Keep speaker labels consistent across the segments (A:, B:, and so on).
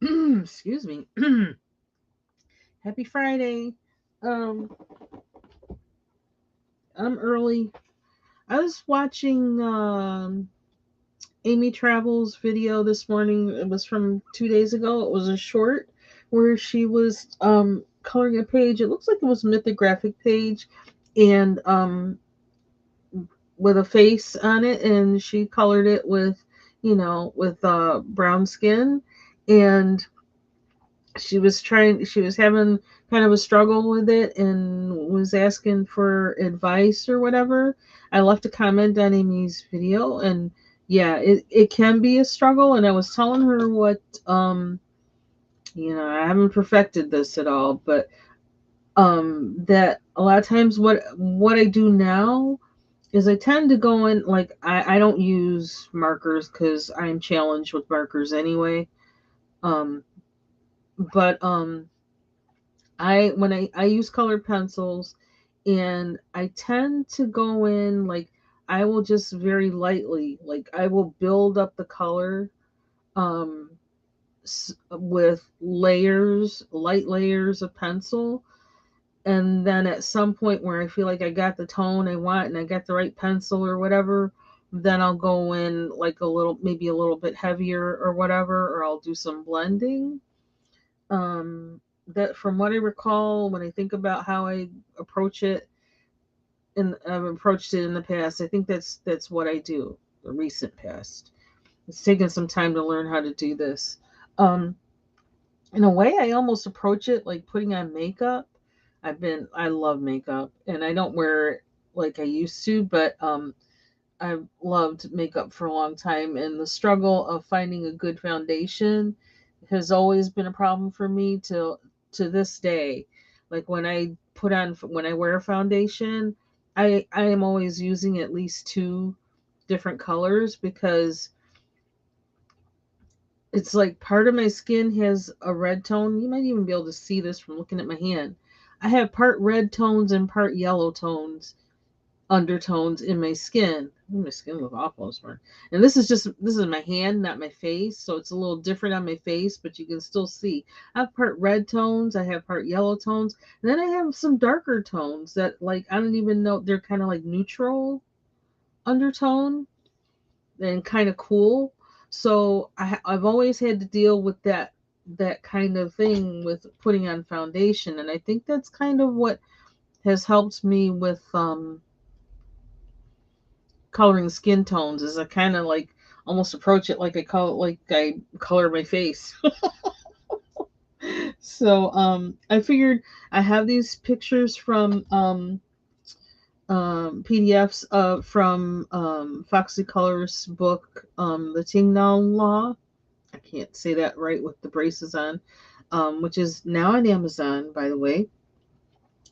A: Excuse me. Happy Friday. Um, I'm early. I was watching Amy Travel's video this morning. It was from 2 days ago. It was a short where she was coloring a page. It looks like it was a mythographic page, and with a face on it, and she colored it with, with brown skin, and she was having kind of a struggle with it and was asking for advice or whatever. I left a comment on Amy's video, and yeah, it can be a struggle, and I was telling her what, I haven't perfected this at all, but that a lot of times what I do now is I tend to go in, like, I don't use markers because I'm challenged with markers anyway. um but I use colored pencils, and I tend to go in, like, I will just very lightly, like, I will build up the color um with light layers of pencil, and then at some point where I feel like I got the tone I want and I got the right pencil or whatever, then I'll go in like maybe a little bit heavier or whatever, or I'll do some blending. That, from what I recall, when I think about how I approach it, and I've approached it in the past, I think that's what I do. The recent past. It's taken some time to learn how to do this. Um, in a way, I almost approach it like putting on makeup. I love makeup, and I don't wear it like I used to, but I've loved makeup for a long time, and the struggle of finding a good foundation has always been a problem for me to this day. Like, when I wear a foundation, I am always using at least two different colors, because it's like part of my skin has a red tone. You might even be able to see this from looking at my hand. I have part red tones and part yellow tones, undertones in my skin. Ooh, my skin looks awful this morning. And this is my hand, not my face, so it's a little different on my face, but you can still see. I have part red tones, I have part yellow tones, and then I have some darker tones that, like, I don't even know, they're kind of like neutral undertone and kind of cool. So I've always had to deal with that kind of thing with putting on foundation, and I think that's kind of what has helped me with coloring skin tones, is I kind of like almost approach it like I color my face. So I figured I have these pictures from PDFs from Foxy Colors book, The Ting Now Law. I can't say that right with the braces on, which is now on Amazon, by the way.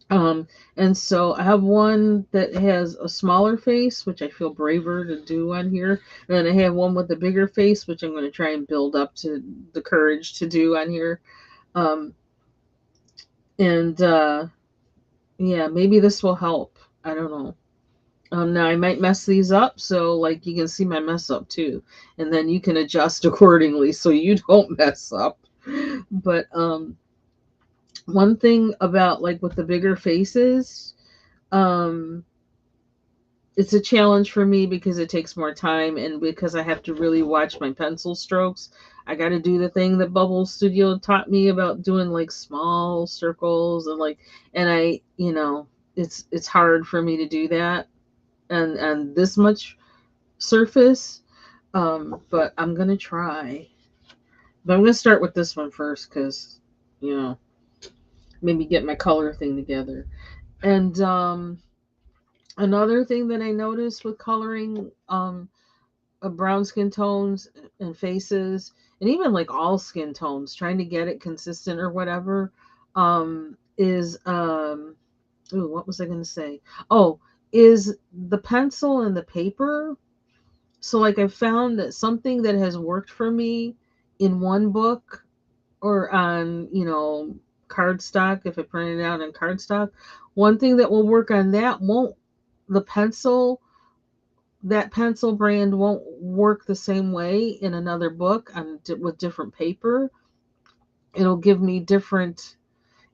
A: Um, and so I have one that has a smaller face, which I feel braver to do on here. And then I have one with a bigger face, which I'm going to try and build up to the courage to do on here. Um, and yeah, maybe this will help. I don't know. Now I might mess these up, so like you can see my mess up too, and then you can adjust accordingly so you don't mess up. But one thing about, like, with the bigger faces, um, it's a challenge for me because it takes more time, and because I have to really watch my pencil strokes. I got to do the thing that Bubble Studio taught me about doing, like, small circles, and like, and it's hard for me to do that, and this much surface. But I'm gonna try. But I'm gonna start with this one first, because you know maybe get my color thing together. And another thing that I noticed with coloring brown skin tones and faces, and even like all skin tones, trying to get it consistent or whatever, is ooh, what was I going to say? Oh, is the pencil and the paper. So, like, I found that something that has worked for me in one book, or on, cardstock, if I print it out on cardstock, one thing that will work on that won't, the pencil that pencil brand won't work the same way in another book with different paper. It'll give me different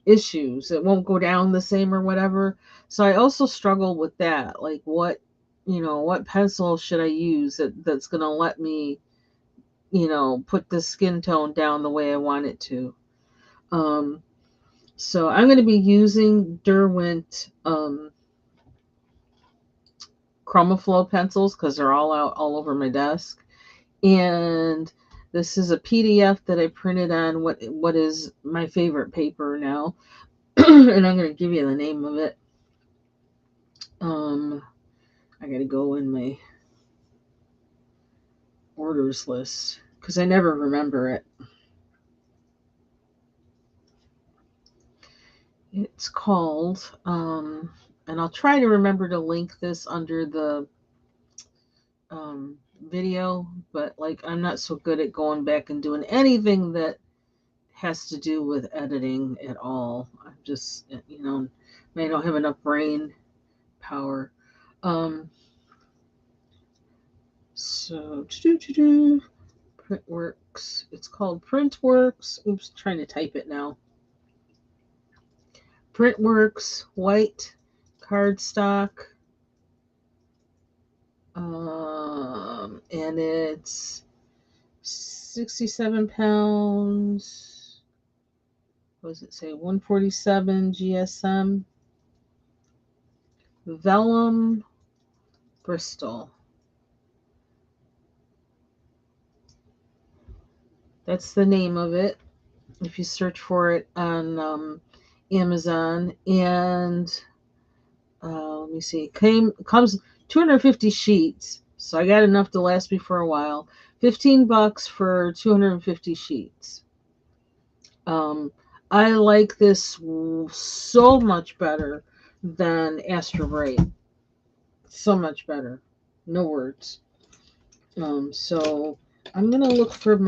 A: issues. It won't go down the same or whatever. So I also struggle with that. Like what pencil should I use that's going to let me, put the skin tone down the way I want it to. Um, so I'm going to be using Derwent ChromaFlow pencils because they're all out all over my desk. And this is a PDF that I printed on what is my favorite paper now. And I'm going to give you the name of it. I got to go in my orders list because I never remember it. It's called, and I'll try to remember to link this under the video, but like I'm not so good at going back and doing anything that has to do with editing at all. I'm just, I don't have enough brain power. So, Printworks. It's called Printworks. Oops, trying to type it now. Printworks white cardstock. And it's 67 pounds. What does it say? 147 GSM. Vellum Bristol. That's the name of it if you search for it on Amazon. And let me see. Comes 250 sheets, so I got enough to last me for a while. $15 for 250 sheets. I like this so much better than Astro Bright. So much better. No words. So I'm gonna look for all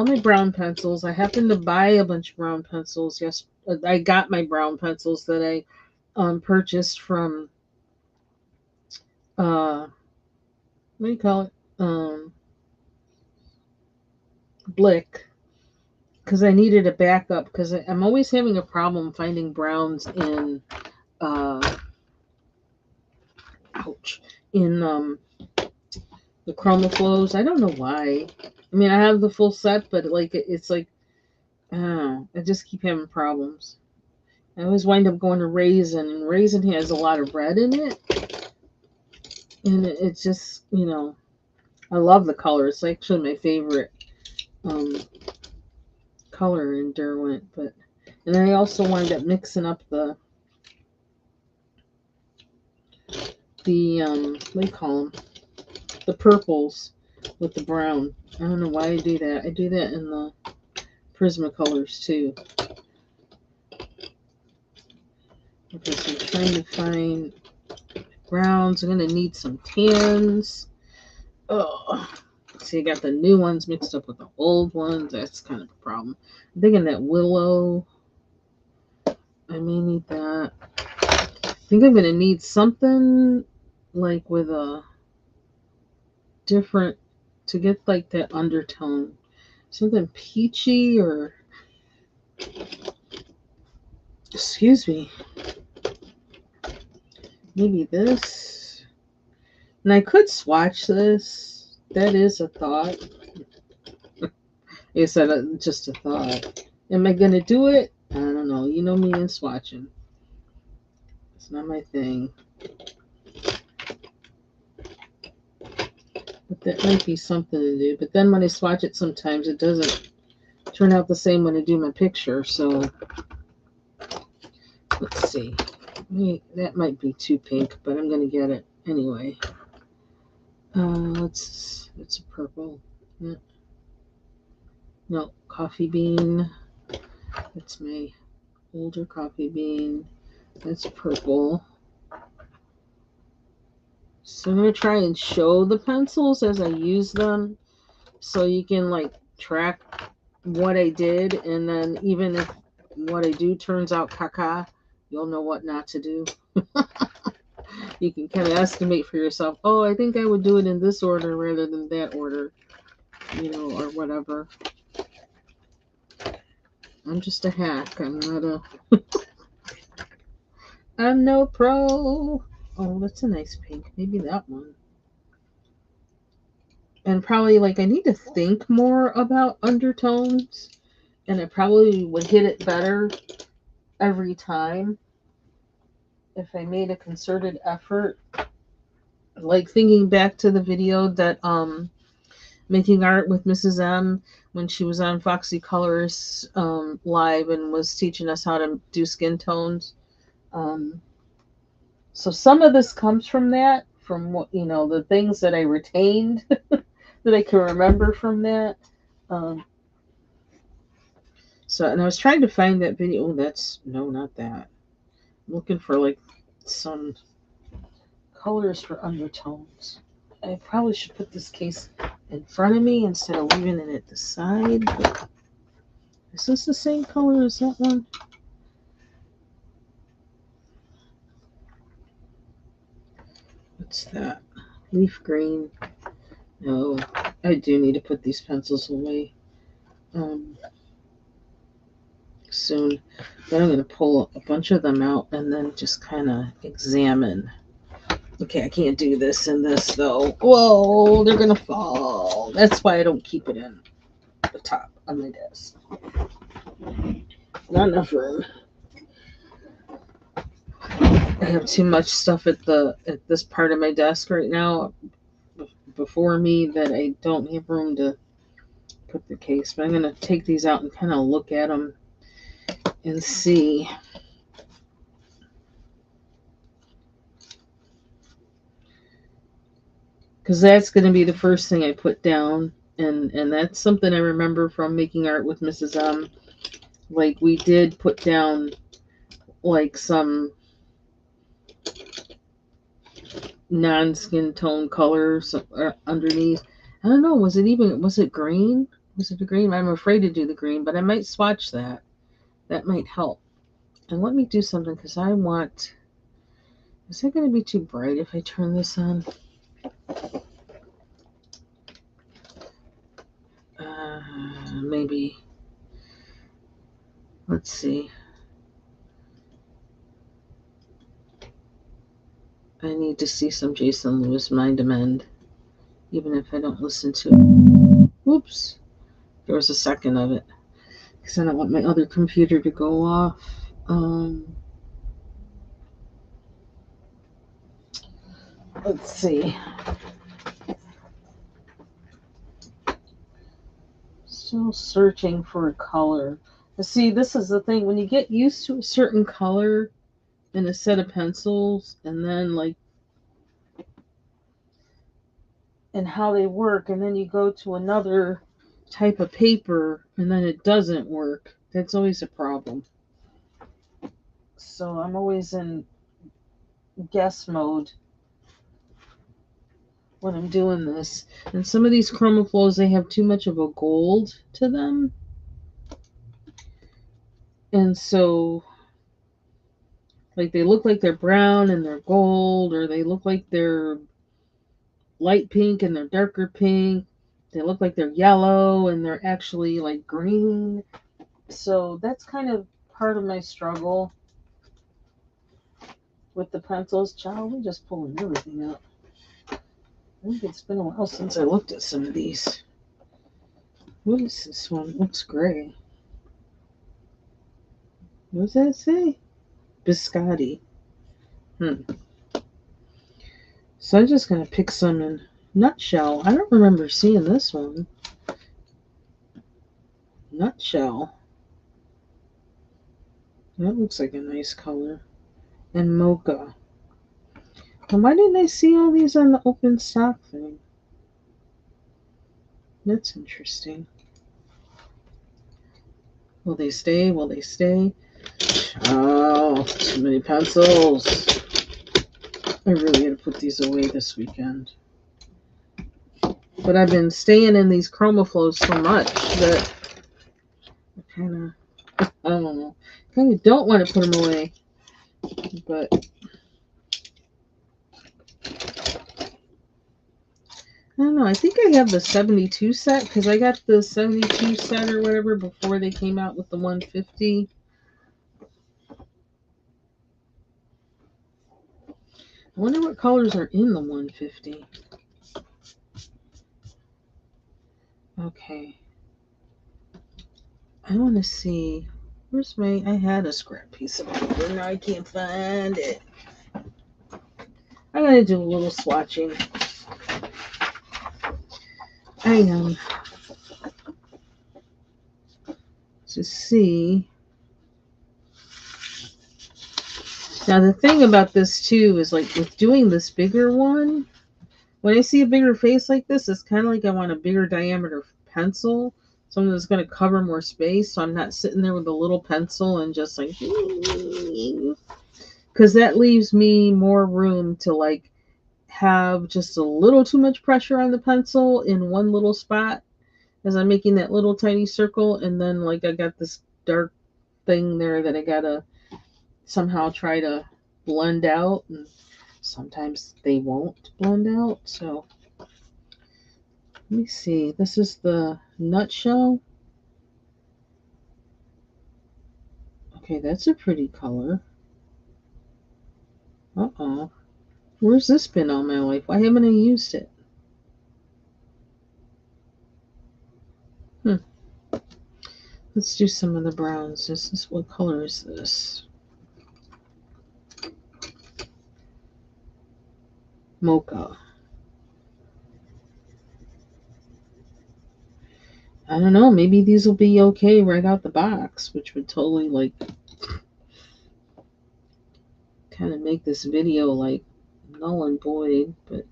A: my brown pencils. I happened to buy a bunch of brown pencils. Yes, I got my brown pencils that I purchased from what do you call it? Blick, because I needed a backup because I'm always having a problem finding browns in in the ChromaFlows. I don't know why. I mean, I have the full set, but like it's like I don't know. I just keep having problems. I always wind up going to Raisin, and Raisin has a lot of red in it, and it's just I love the color. It's actually my favorite color in Derwent, and then I also wind up mixing up the what do you call them? The purples with the brown. I don't know why I do that. I do that in the Prismacolors too. Okay, so I'm trying to find browns. I'm gonna need some tans. Oh, see, I got the new ones mixed up with the old ones. That's kind of a problem. I'm thinking that willow. I may need that. I think I'm gonna need something like with a different to get like that undertone. Something peachy or excuse me. Maybe this. And I could swatch this. That is a thought. Like I said, just a thought. Am I going to do it? I don't know. You know me and swatching. It's not my thing. But that might be something to do. But then when I swatch it, sometimes it doesn't turn out the same when I do my picture. So let's see. That might be too pink, but I'm going to get it anyway. It's a purple. No, coffee bean. That's my older coffee bean. That's purple. So I'm going to try and show the pencils as I use them so you can like track what I did, and then even if what I do turns out caca, you'll know what not to do. You can kind of estimate for yourself, oh, I think I would do it in this order rather than that order, or whatever. I'm just a hack. I'm not a... I'm no pro. Oh, that's a nice pink. Maybe that one. And probably, I need to think more about undertones. And I probably would hit it better every time if I made a concerted effort. Thinking back to the video that Making Art with Mrs. M, when she was on Foxy Colors live and was teaching us how to do skin tones. So some of this comes from that, from what the things that I retained that I can remember from that. And I was trying to find that video. Oh, no, not that. I'm looking for some colors for undertones. I probably should put this case in front of me instead of leaving it at the side. But is this the same color as that one? What's that? Leaf green. No, I do need to put these pencils away soon. Then I'm going to pull a bunch of them out and then just kind of examine. Okay, I can't do this and this though. Whoa, they're going to fall. That's why I don't keep it in the top of my desk. Not enough room. I have too much stuff at this part of my desk right now before me that I don't have room to put the case. But I'm going to take these out and kind of look at them and see. Because that's going to be the first thing I put down. And that's something I remember from Making Art with Mrs. M. We did put down some non-skin tone colors underneath. I don't know, was it green? Was it the green? I'm afraid to do the green, but I might swatch that. That might help. And let me do something because I want... Is that going to be too bright if I turn this on? Maybe. Let's see. I need to see some Jason Lewis Mind Amend, even if I don't listen to it. Oops. There was a second of it. Because I don't want my other computer to go off. Let's see. Still searching for a color. See, this is the thing. When you get used to a certain color in a set of pencils, and then and how they work, and then you go to another type of paper, and then it doesn't work. That's always a problem. So I'm always in guess mode when I'm doing this. And some of these ChromaFlows, they have too much of a gold to them. And so, they look like they're brown and they're gold, or they look like they're light pink and they're darker pink. They look like they're yellow and they're actually green. So that's kind of part of my struggle with the pencils. Child, we're just pulling everything out. I think it's been a while since I looked at some of these. What is this one? It looks gray. What does that say? Biscotti. So I'm just going to pick some in Nutshell. I don't remember seeing this one. Nutshell. That looks like a nice color. And Mocha. And why didn't I see all these on the open stock thing? That's interesting. Will they stay? Will they stay? Oh, too many pencils. I really got to put these away this weekend. But I've been staying in these ChromaFlows so much that I kind of, I don't know, kind of don't want to put them away. But don't know. I think I have the 72 set because I got the 72 set or whatever before they came out with the 150. I wonder what colors are in the 150. Okay. I want to see. Where's my. I had a scrap piece of paper. Now I can't find it. I'm going to do a little swatching. I to see. Now the thing about this too is like with doing this bigger one, when I see a bigger face like this, it's kind of like I want a bigger diameter pencil, something that's going to cover more space, so I'm not sitting there with a little pencil and just like, because that leaves me more room to like have just a little too much pressure on the pencil in one little spot as I'm making that little tiny circle, and then like I got this dark thing there that I gotta somehow try to blend out, and sometimes they won't blend out. So let me see. This is the nutshell. Okay, that's a pretty color. Uh-oh. Where's this been all my life? Why haven't I used it? Let's do some of the browns. What color is this? Mocha. I don't know. Maybe these will be okay right out the box, which would totally like kind of make this video like null and void, but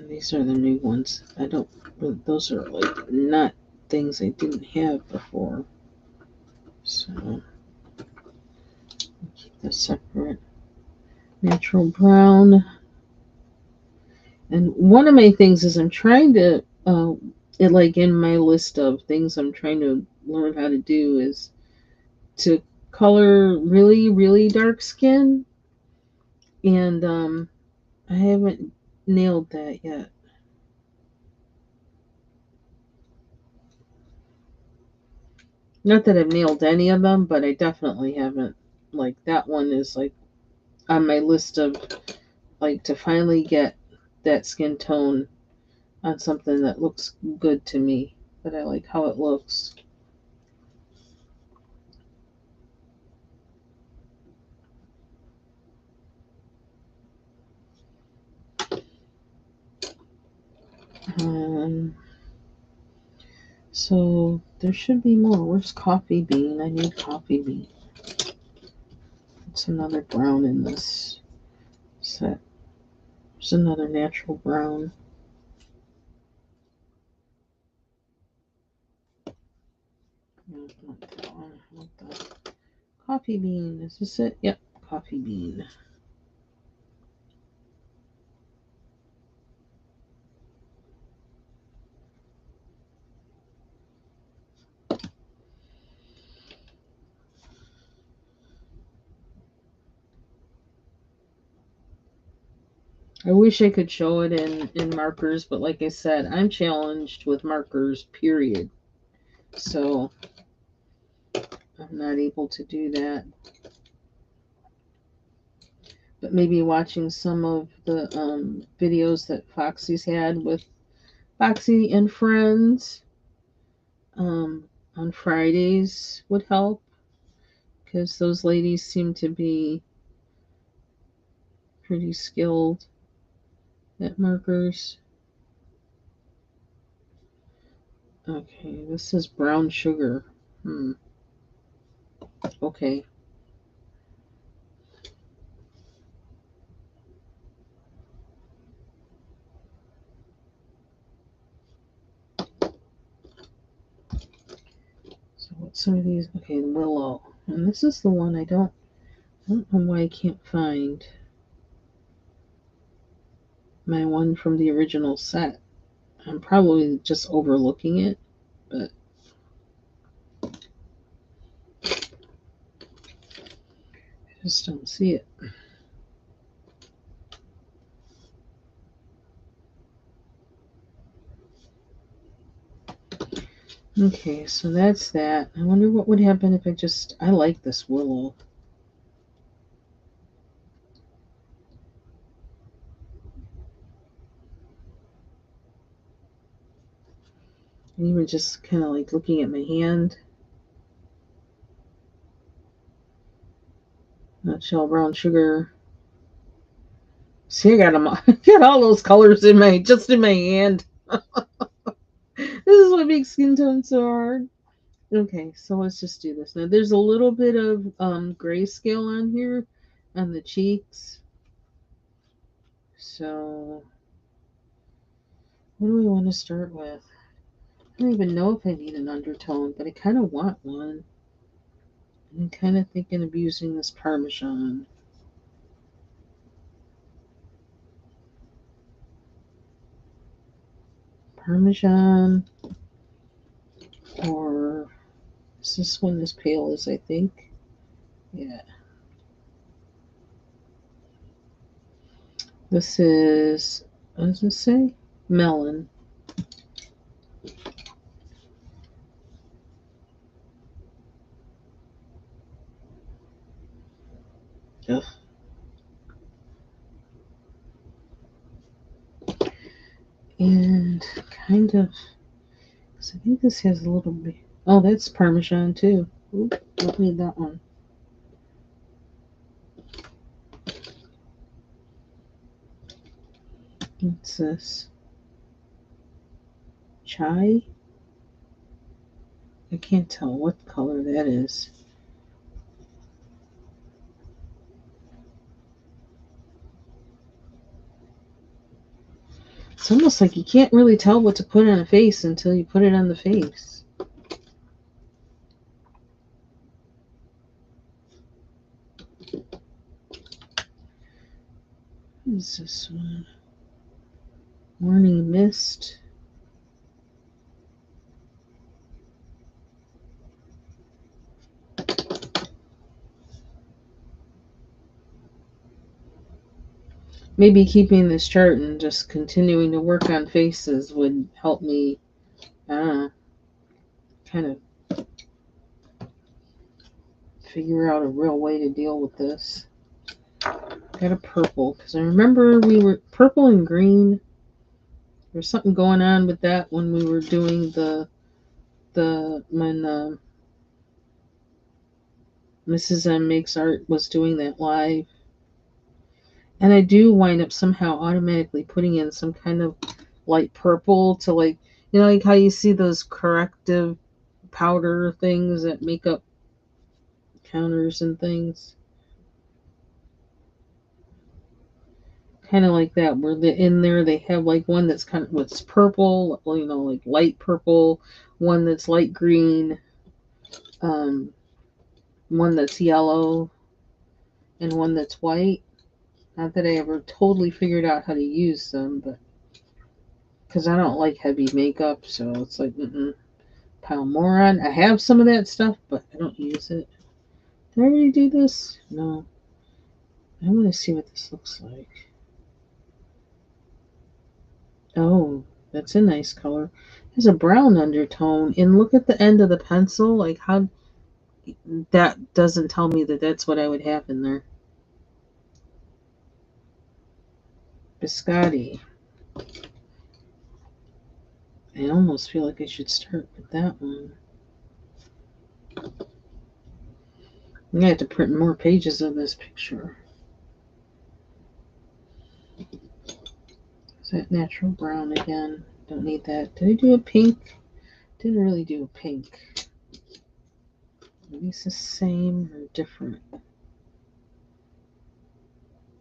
A: these are the new ones. Those are like not things I didn't have before. So keep this separate. Natural brown. And one of my things is I'm trying to, like in my list of things I'm trying to learn how to do is to color really, really dark skin. And I haven't nailed that yet. Not that I've nailed any of them, but I definitely haven't. Like that one is like on my list of like to finally get that skin tone on something that looks good to me, that I like how it looks. So there should be more. Where's coffee bean? I need coffee bean. It's another brown in this set. There's another natural brown. No, not that one. I want the coffee bean. Is this it? Yep, coffee bean. I wish I could show it in markers, but like I said, I'm challenged with markers, period. So I'm not able to do that. But maybe watching some of the videos that Foxy's had with Foxy and Friends on Fridays would help, because those ladies seem to be pretty skilled at markers. Okay, this is brown sugar. Okay. So what's some of these? Okay, willow. And this is the one I don't know why I can't find. my one from the original set. I'm probably just overlooking it, but I just don't see it. Okay, so that's that. I wonder what would happen if I like this willow. And even just kind of like looking at my hand. Nutshell brown sugar. See, I got them. I got all those colors in my hand. This is what makes skin tone so hard. Okay, so let's just do this. Now, there's a little bit of grayscale on here on the cheeks. So, what do we want to start with? I don't even know if I need an undertone, but I kind of want one. I'm kind of thinking of using this Parmesan. Parmesan, or is this one as pale as I think? Yeah. This is, what does it say? Melon. Ugh. And kind of, because I think this has a little bit. Oh, that's Parmesan too. Oop, don't need that one. What's this? Chai? I can't tell what color that is. It's almost like you can't really tell what to put on a face until you put it on the face. What is this one? Morning Mist. Maybe keeping this chart and just continuing to work on faces would help me, kind of figure out a real way to deal with this. Got a purple, because I remember we were purple and green. There's something going on with that when we were doing when Mrs. M Makes Art was doing that live. And I do wind up somehow automatically putting in some kind of light purple to, like, like how you see those corrective powder things at makeup counters and things. Kind of like that, where in there they have like one that's kind of what's purple, like light purple, one that's light green, um, one that's yellow, and one that's white. Not that I ever totally figured out how to use them, but because I don't like heavy makeup, so it's like, pile more on. I have some of that stuff, but I don't use it. Did I already do this? No. I want to see what this looks like. Oh, that's a nice color. There's a brown undertone, and look at the end of the pencil. Like, how that doesn't tell me that that's what I would have in there. Biscotti. I almost feel like I should start with that one. I'm gonna have to print more pages of this picture. Is that natural brown again? Don't need that. Did I do a pink? Didn't really do a pink. Are these the same or different?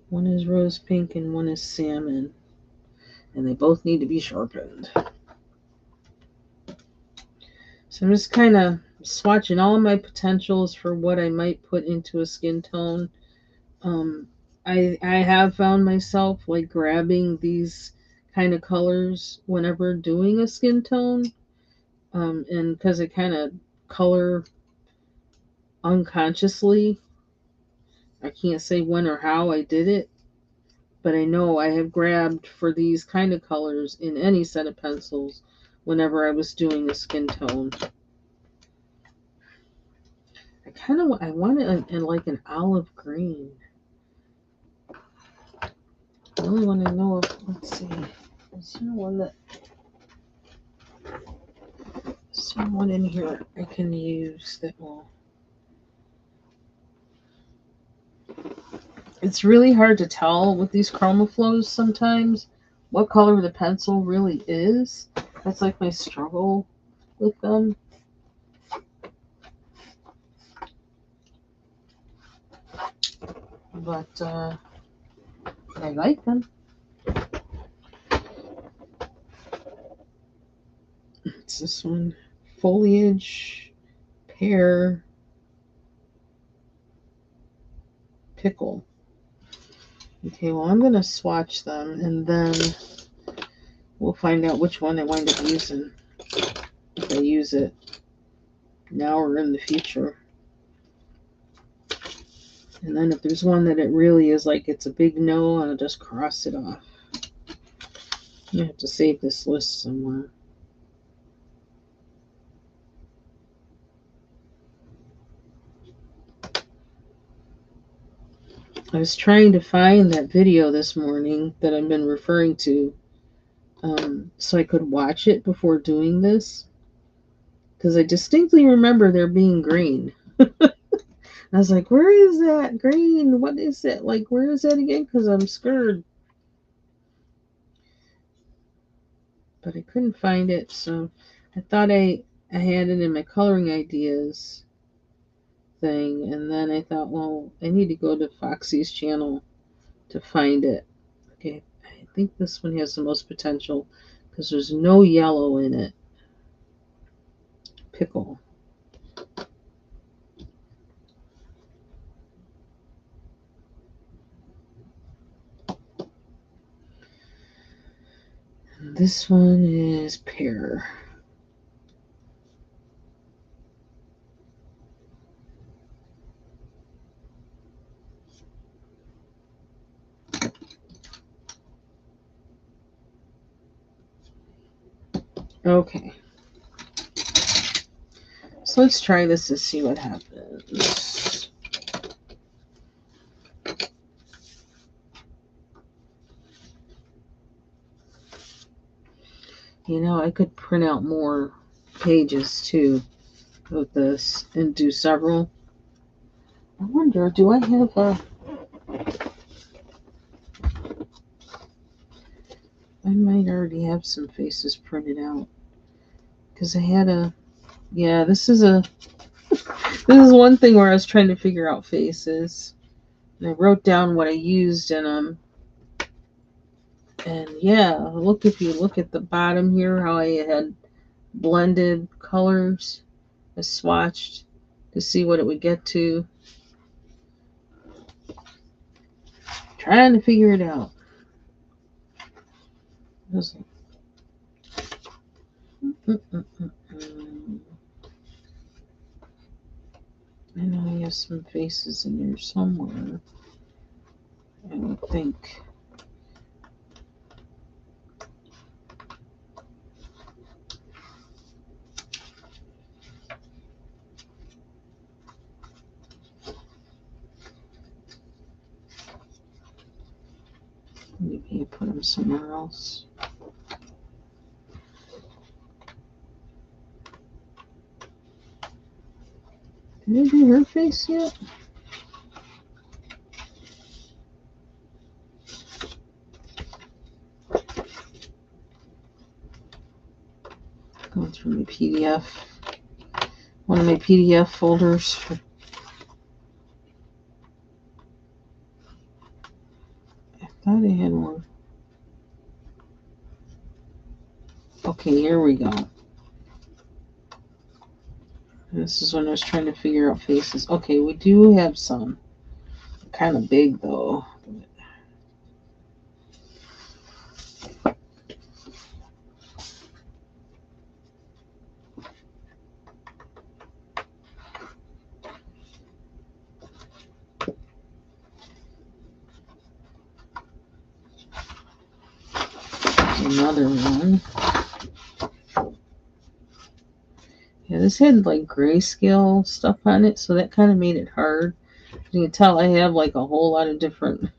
A: One is rose pink and one is salmon. And they both need to be sharpened. So I'm just kind of swatching all of my potentials for what I might put into a skin tone. I have found myself like grabbing these kind of colors whenever doing a skin tone, and because it kind of color unconsciously. I can't say when or how I did it, but I know I have grabbed for these kind of colors in any set of pencils whenever I was doing a skin tone. I want it in like an olive green. The only one I know of, let's see, is there one in here I can use that will. It's really hard to tell with these ChromaFlows sometimes what color the pencil really is. That's like my struggle with them. But I like them. It's this one. Foliage, pear, pickle. Okay, well, I'm going to swatch them and then we'll find out which one I wind up using. If I use it now or in the future. And then if there's one that it really is like it's a big no, I'll just cross it off. I have to save this list somewhere. I was trying to find that video this morning that I've been referring to, so I could watch it before doing this. Because I distinctly remember there being green. I was like, where is that green? What is it? Like, where is that again? Because I'm scared. But I couldn't find it, so I thought I had it in my coloring ideas thing, and then I thought, well, I need to go to Foxy's channel to find it. Okay, I think this one has the most potential because there's no yellow in it. Pickle. And this one is pear. Okay. So let's try this and see what happens. You know, I could print out more pages too with this and do several. I wonder, do I have a... I might already have some faces printed out. Because I had a... Yeah, this is a... This is one thing where I was trying to figure out faces. And I wrote down what I used in them. And yeah, look, if you look at the bottom here, how I had blended colors. I swatched to see what it would get to. Trying to figure it out. I know I have some faces in here somewhere. I would think. Maybe I put them somewhere else. Did I do her face yet? Going through my PDF. One of my PDF folders. I thought I had more. Okay, here we go. This is when I was trying to figure out faces. Okay, we do have some. Kind of big though. another one. Yeah, this had like grayscale stuff on it, so that kind of made it hard. You can tell I have like a whole lot of different,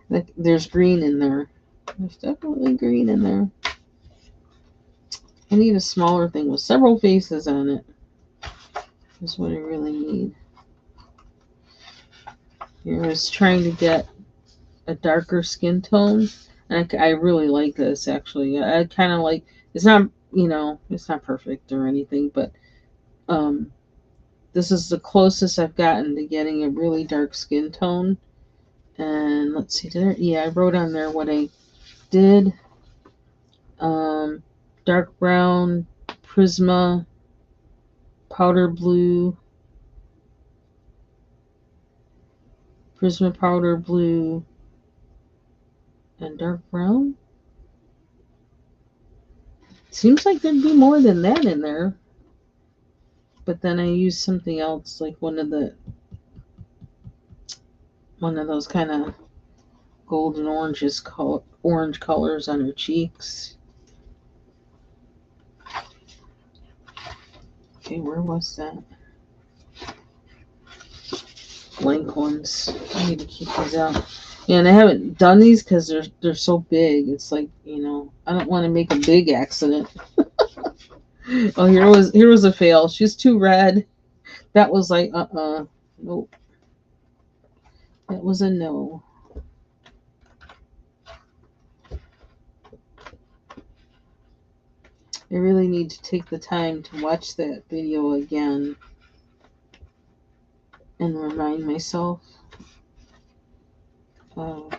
A: like there's green in there. There's definitely green in there. I need a smaller thing with several faces on it. Is what I really need. Here I was trying to get a darker skin tone. And I really like this actually. I kind of like, it's not, it's not perfect or anything, but this is the closest I've gotten to getting a really dark skin tone. And let's see, I wrote on there what I did. Dark brown, Prisma, powder blue, powder blue, and dark brown. Seems like there'd be more than that in there. But then I used something else, like one of those kind of golden orange colors on her cheeks. Okay, where was that? Blank ones. I need to keep these out. Yeah, and I haven't done these because they're so big. It's like, I don't want to make a big accident. Oh, here was a fail. She's too red. That was like nope. That was a no. I really need to take the time to watch that video again and remind myself of.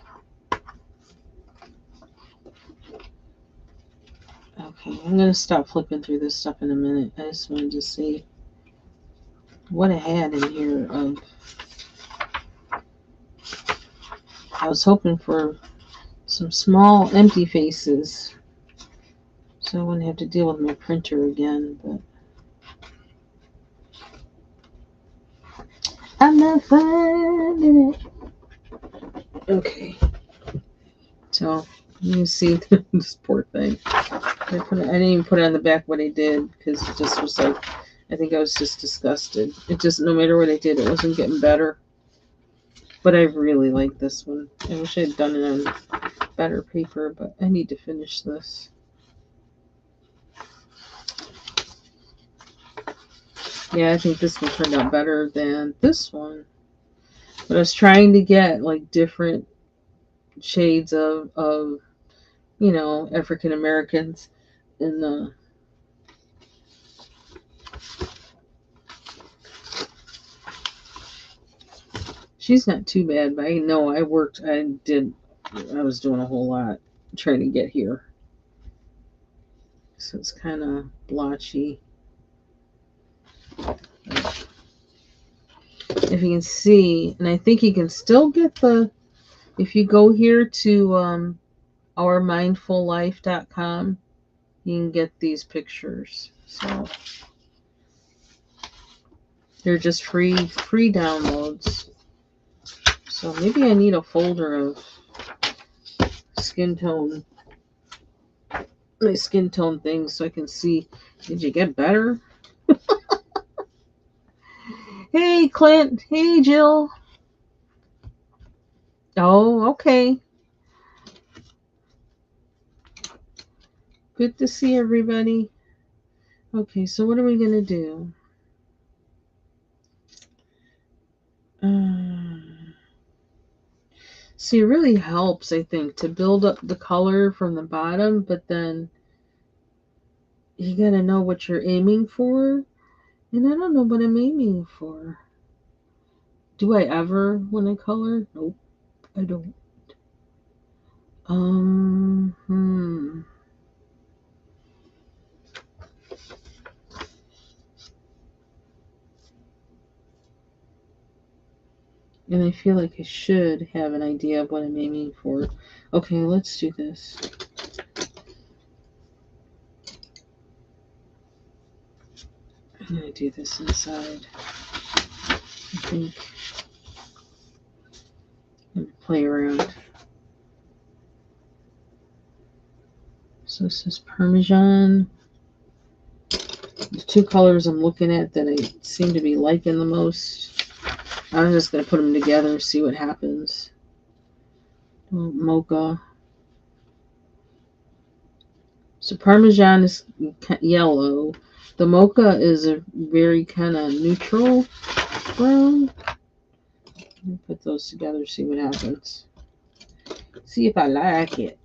A: Okay, I'm gonna stop flipping through this stuff in a minute. I just wanted to see what I had in here of. I was hoping for some small empty faces so I wouldn't have to deal with my printer again, but I'm not finding it. Okay, so you see this poor thing. I didn't even put it on the back what I did because it just was like, I think I was just disgusted. It just, no matter what I did, it wasn't getting better. But I really like this one. I wish I had done it on better paper, but I need to finish this. Yeah, I think this one turned out better than this one. But I was trying to get like different shades of African Americans in the. She's not too bad, but I know I was doing a whole lot trying to get here. So it's kind of blotchy. If you can see, and I think you can still get if you go here to ourmindfullife.com, you can get these pictures. So they're just free downloads. So maybe I need a folder of my skin tone things so I can see, did you get better? Hey, Clint. Hey, Jill. Oh, okay. Good to see everybody. Okay, so what are we going to do? See, it really helps, I think, to build up the color from the bottom, but then you got to know what you're aiming for. And I don't know what I'm aiming for. Do I ever when I color? Nope, I don't. And I feel like I should have an idea of what I'm aiming for. Okay, let's do this. I'm going to do this inside. I think. I'm going to play around. So this is Parmesan. The two colors I'm looking at that I seem to be liking the most. I'm just going to put them together, see what happens. Mocha. So Parmesan is yellow. The mocha is a very kind of neutral brown. Put those together, see what happens. See if I like it.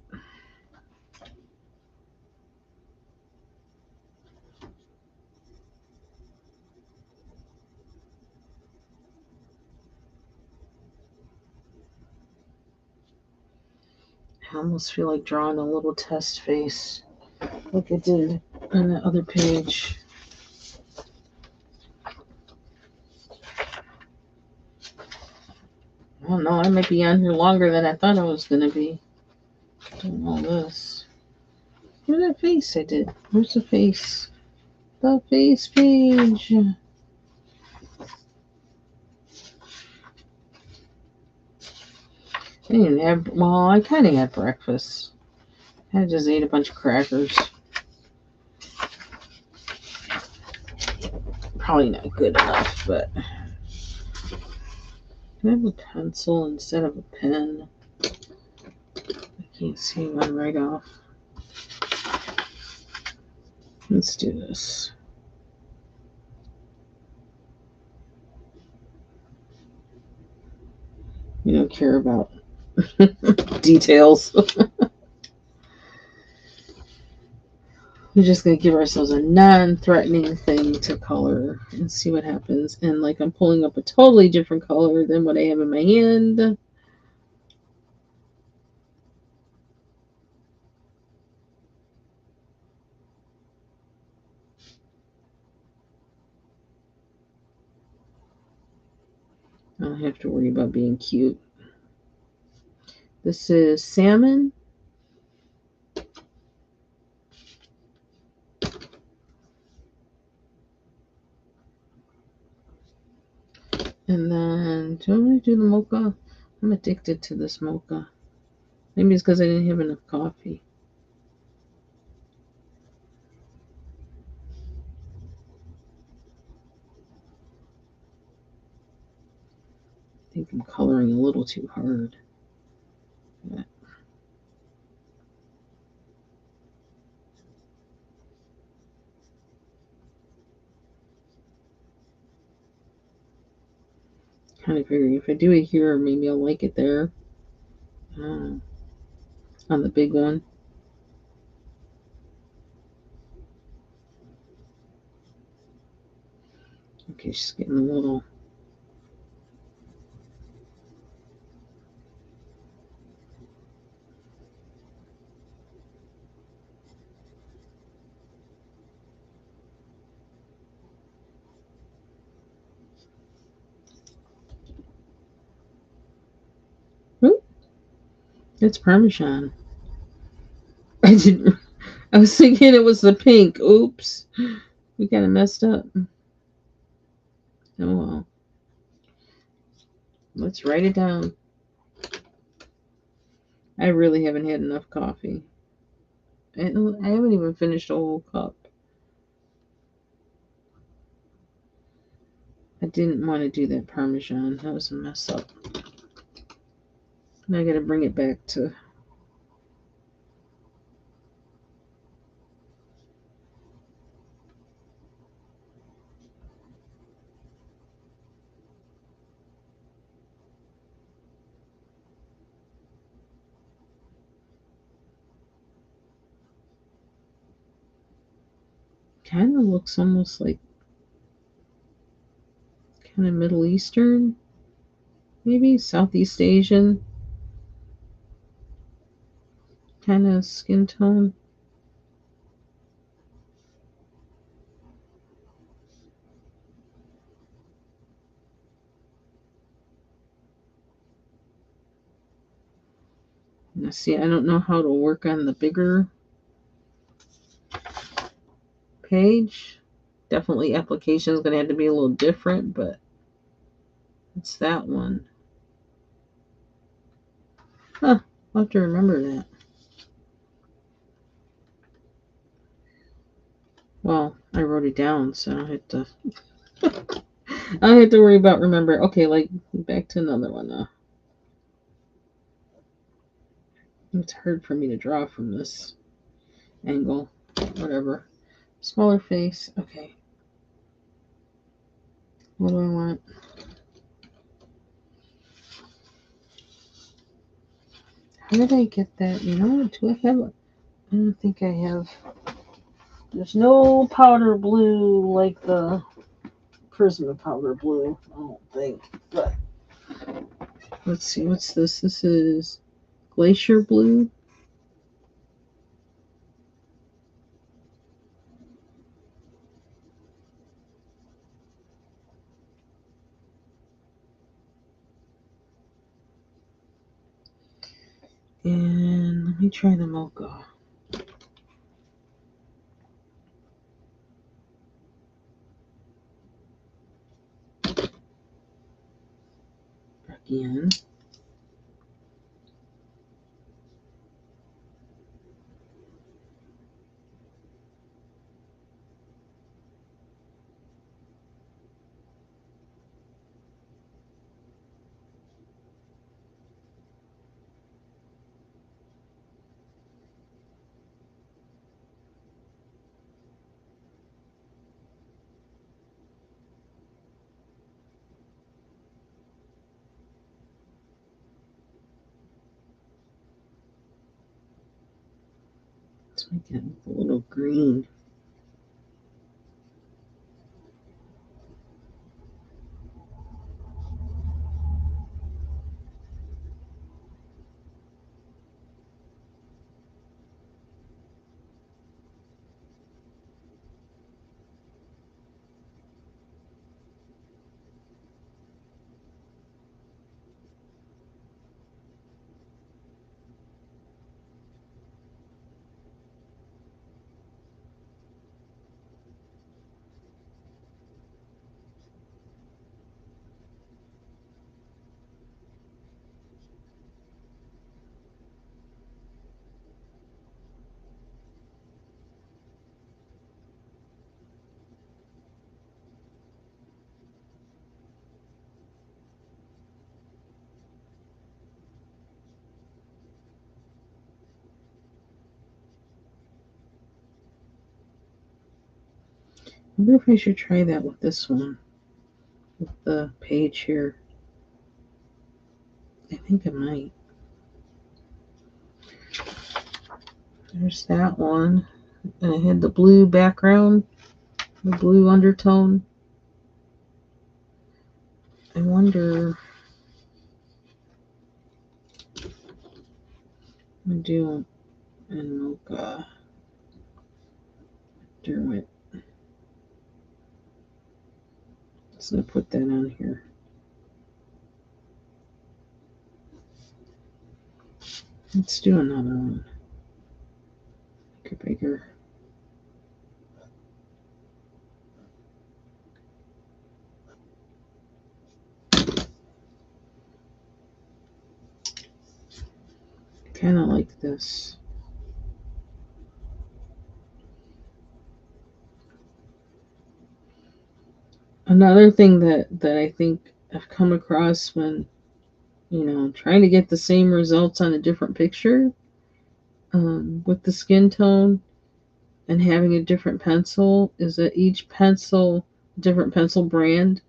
A: I almost feel like drawing a little test face like I did on that other page. I don't know, I might be on here longer than I thought I was going to be doing all this. Where's that face I did? Where's the face? The face page. I didn't have, well, I kind of had breakfast. I just ate a bunch of crackers. Probably not good enough, but can I have a pencil instead of a pen? I can't see one right off. Let's do this. You don't care about details. We're just going to give ourselves a non-threatening thing to color and see what happens. And like I'm pulling up a totally different color than what I have in my hand. I don't have to worry about being cute. This is salmon. And then, do you want me to do the mocha? I'm addicted to this mocha. Maybe it's because I didn't have enough coffee. I think I'm coloring a little too hard. But kind of figuring if I do it here, maybe I'll like it there. On the big one. Okay, she's getting a little. Ooh, it's Parmesan. I didn't. I was thinking it was the pink. Oops, we kind of messed up. Oh well. Let's write it down. I really haven't had enough coffee. I haven't even finished a whole cup. I didn't want to do that Parmesan. That was a mess up. And I gotta bring it back to. Kind of looks almost like kind of Middle Eastern, maybe Southeast Asian kind of skin tone. Now, see, I don't know how to work on the bigger page. Definitely application is going to have to be a little different, but it's that one. Huh, I'll have to remember that. Well, I wrote it down, so I don't have to worry about remember. Okay, like back to another one now. It's hard for me to draw from this angle. Whatever. Smaller face. Okay. What do I want? How did I get that? You know, do I have? I don't think I have. There's no powder blue like the Prisma powder blue. I don't think. But let's see. What's this? This is Glacier blue. And let me try the mocha. Again. Let's make it a little green. I wonder if I should try that with this one. With the page here. I think I might. There's that one. And I had the blue background, the blue undertone. I wonder. I do and mocha. Derwent. Let's not put that on here. Let's do another one. Make it bigger. Kind of like this. Another thing that I think I've come across when trying to get the same results on a different picture with the skin tone and having a different pencil is that each pencil, different pencil brand,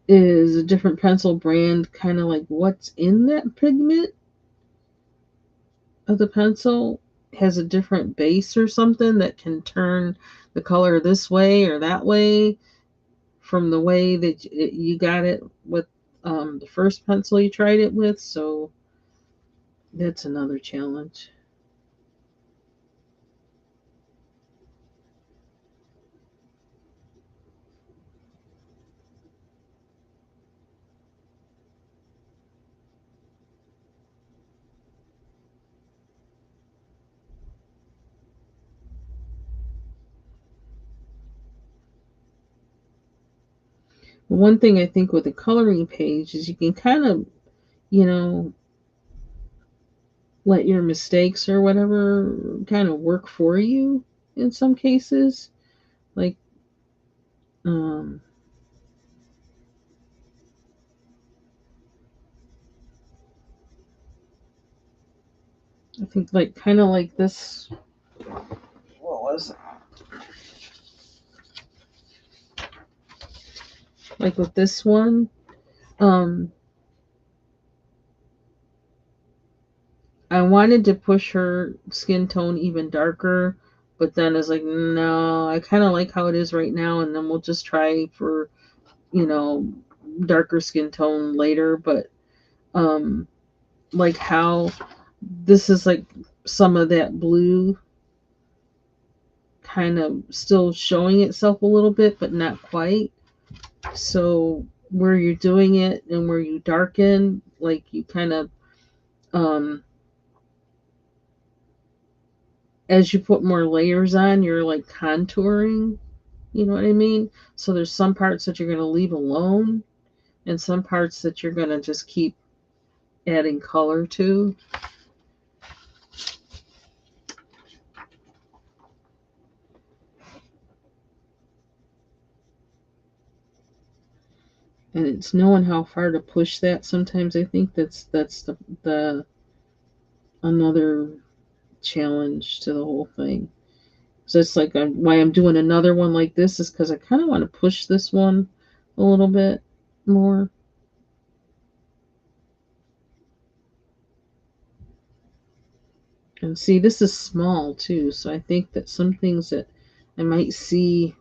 A: is a different pencil brand, kind of like what's in that pigment of the pencil has a different base or something that can turn the color this way or that way from the way that you got it with the first pencil you tried it with. So that's another challenge. One thing I think with a coloring page is you can kind of, you know, let your mistakes or whatever kind of work for you in some cases. Um, I think like kind of like this. What was it? Like with this one. Um, I wanted to push her skin tone even darker, but then it's like, no, I kind of like how it is right now, and then we'll just try for, you know, darker skin tone later. But um, like how this is like some of that blue kind of still showing itself a little bit, but not quite. So where you're doing it and where you darken, like you kind of um as you put more layers on, you're like contouring, you know what I mean? So there's some parts that you're going to leave alone and some parts that you're going to just keep adding color to. And it's knowing how far to push that. Sometimes I think that's the another challenge to the whole thing. So it's like why I'm doing another one like this is because I kind of want to push this one a little bit more. And see, this is small too, so I think that some things that I might see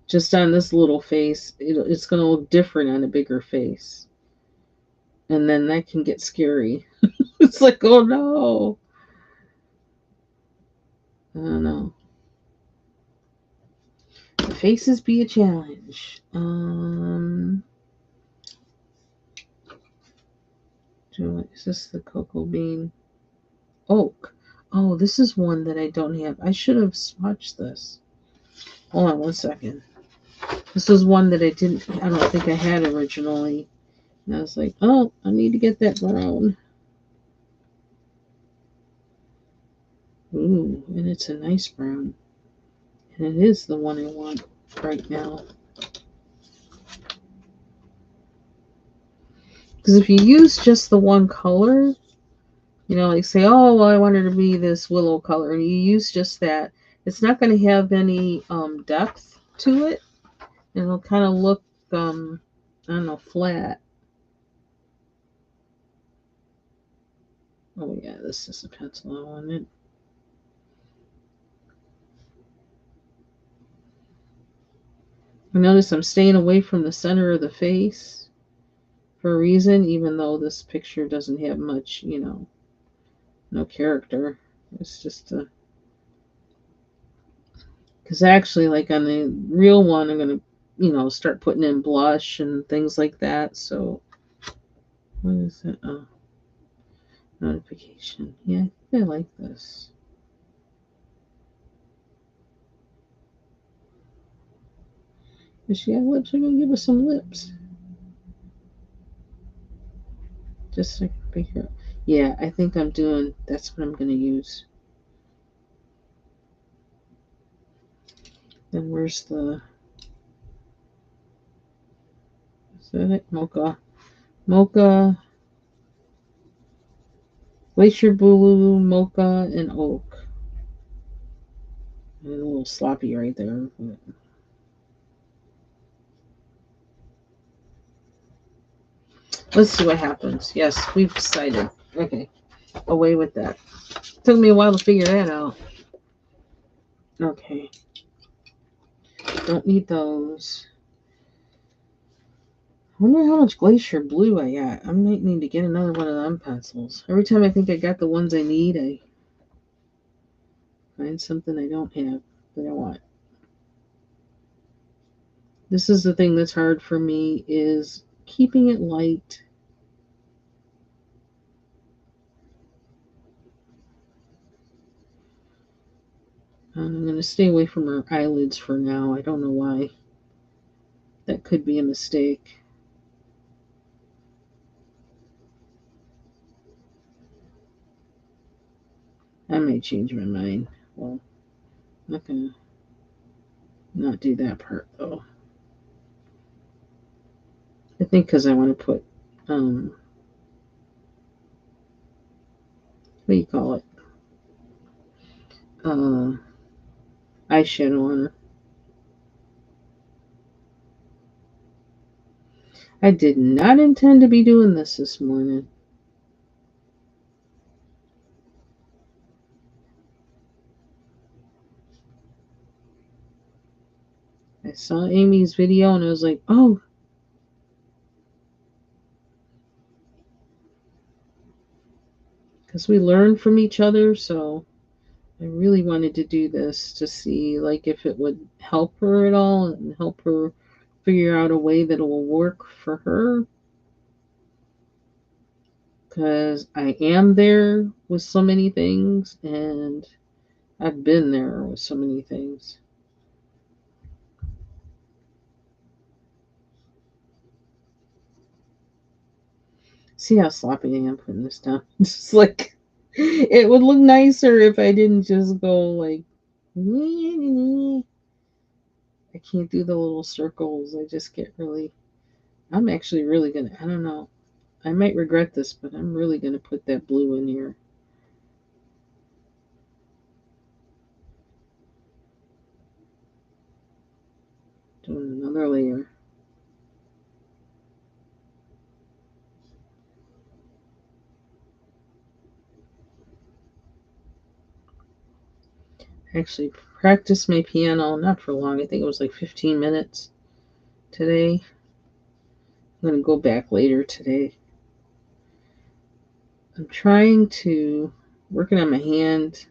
A: just on this little face, it's going to look different on a bigger face. And then that can get scary. It's like, oh no. I don't know. The faces be a challenge. Is this the cocoa bean? Oak. Oh, this is one that I don't have. I should have swatched this. Hold on 1 second. This was one that I don't think I had originally. And I was like, oh, I need to get that brown. Ooh, and it's a nice brown. And it is the one I want right now. Because if you use just the one color, like say, oh, well, I want her to be this willow color, and you use just that, it's not going to have any depth to it. And it'll kind of look, I don't know, flat. Oh, yeah, this is a pencil I wanted. I notice I'm staying away from the center of the face for a reason, even though this picture doesn't have much, no character. It's just a. Because actually, like on the real one, I'm going to, start putting in blush and things like that. So, what is it? Oh, notification. Yeah, I think I like this. Does she have lips? I'm going to give her some lips. Just so I can figure out. Yeah, I think that's what I'm going to use. Then where's is that it? Mocha, Glacier Blue, Mocha, and Oak. And a little sloppy right there. Let's see what happens. Yes, we've decided. Okay, away with that. Took me a while to figure that out. Okay, don't need those. I wonder how much Glacier Blue I got. I might need to get another one of them pencils. Every time I think I got the ones I need, I find something I don't have that I want. This is the thing that's hard for me is keeping it light. I'm going to stay away from her eyelids for now. I don't know why. That could be a mistake. I may change my mind. Well, Not gonna not do that part though. I think because I want to put what do you call it? Uh, eyeshadow on her. I did not intend to be doing this morning. I saw Amy's video and I was like, oh, because we learn from each other. So I really wanted to do this to see like if it would help her at all and help her figure out a way that it will work for her. Because I am there with so many things and I've been there with so many things. See how sloppy I am putting this down? It's just like it would look nicer if I didn't just go like I can't do the little circles. I just get really I'm actually really gonna I don't know. I might regret this, but I'm really gonna put that blue in here. Doing another layer. Actually practiced my piano not for long. I think it was like 15 minutes today. I'm gonna go back later today. I'm trying to working on my hand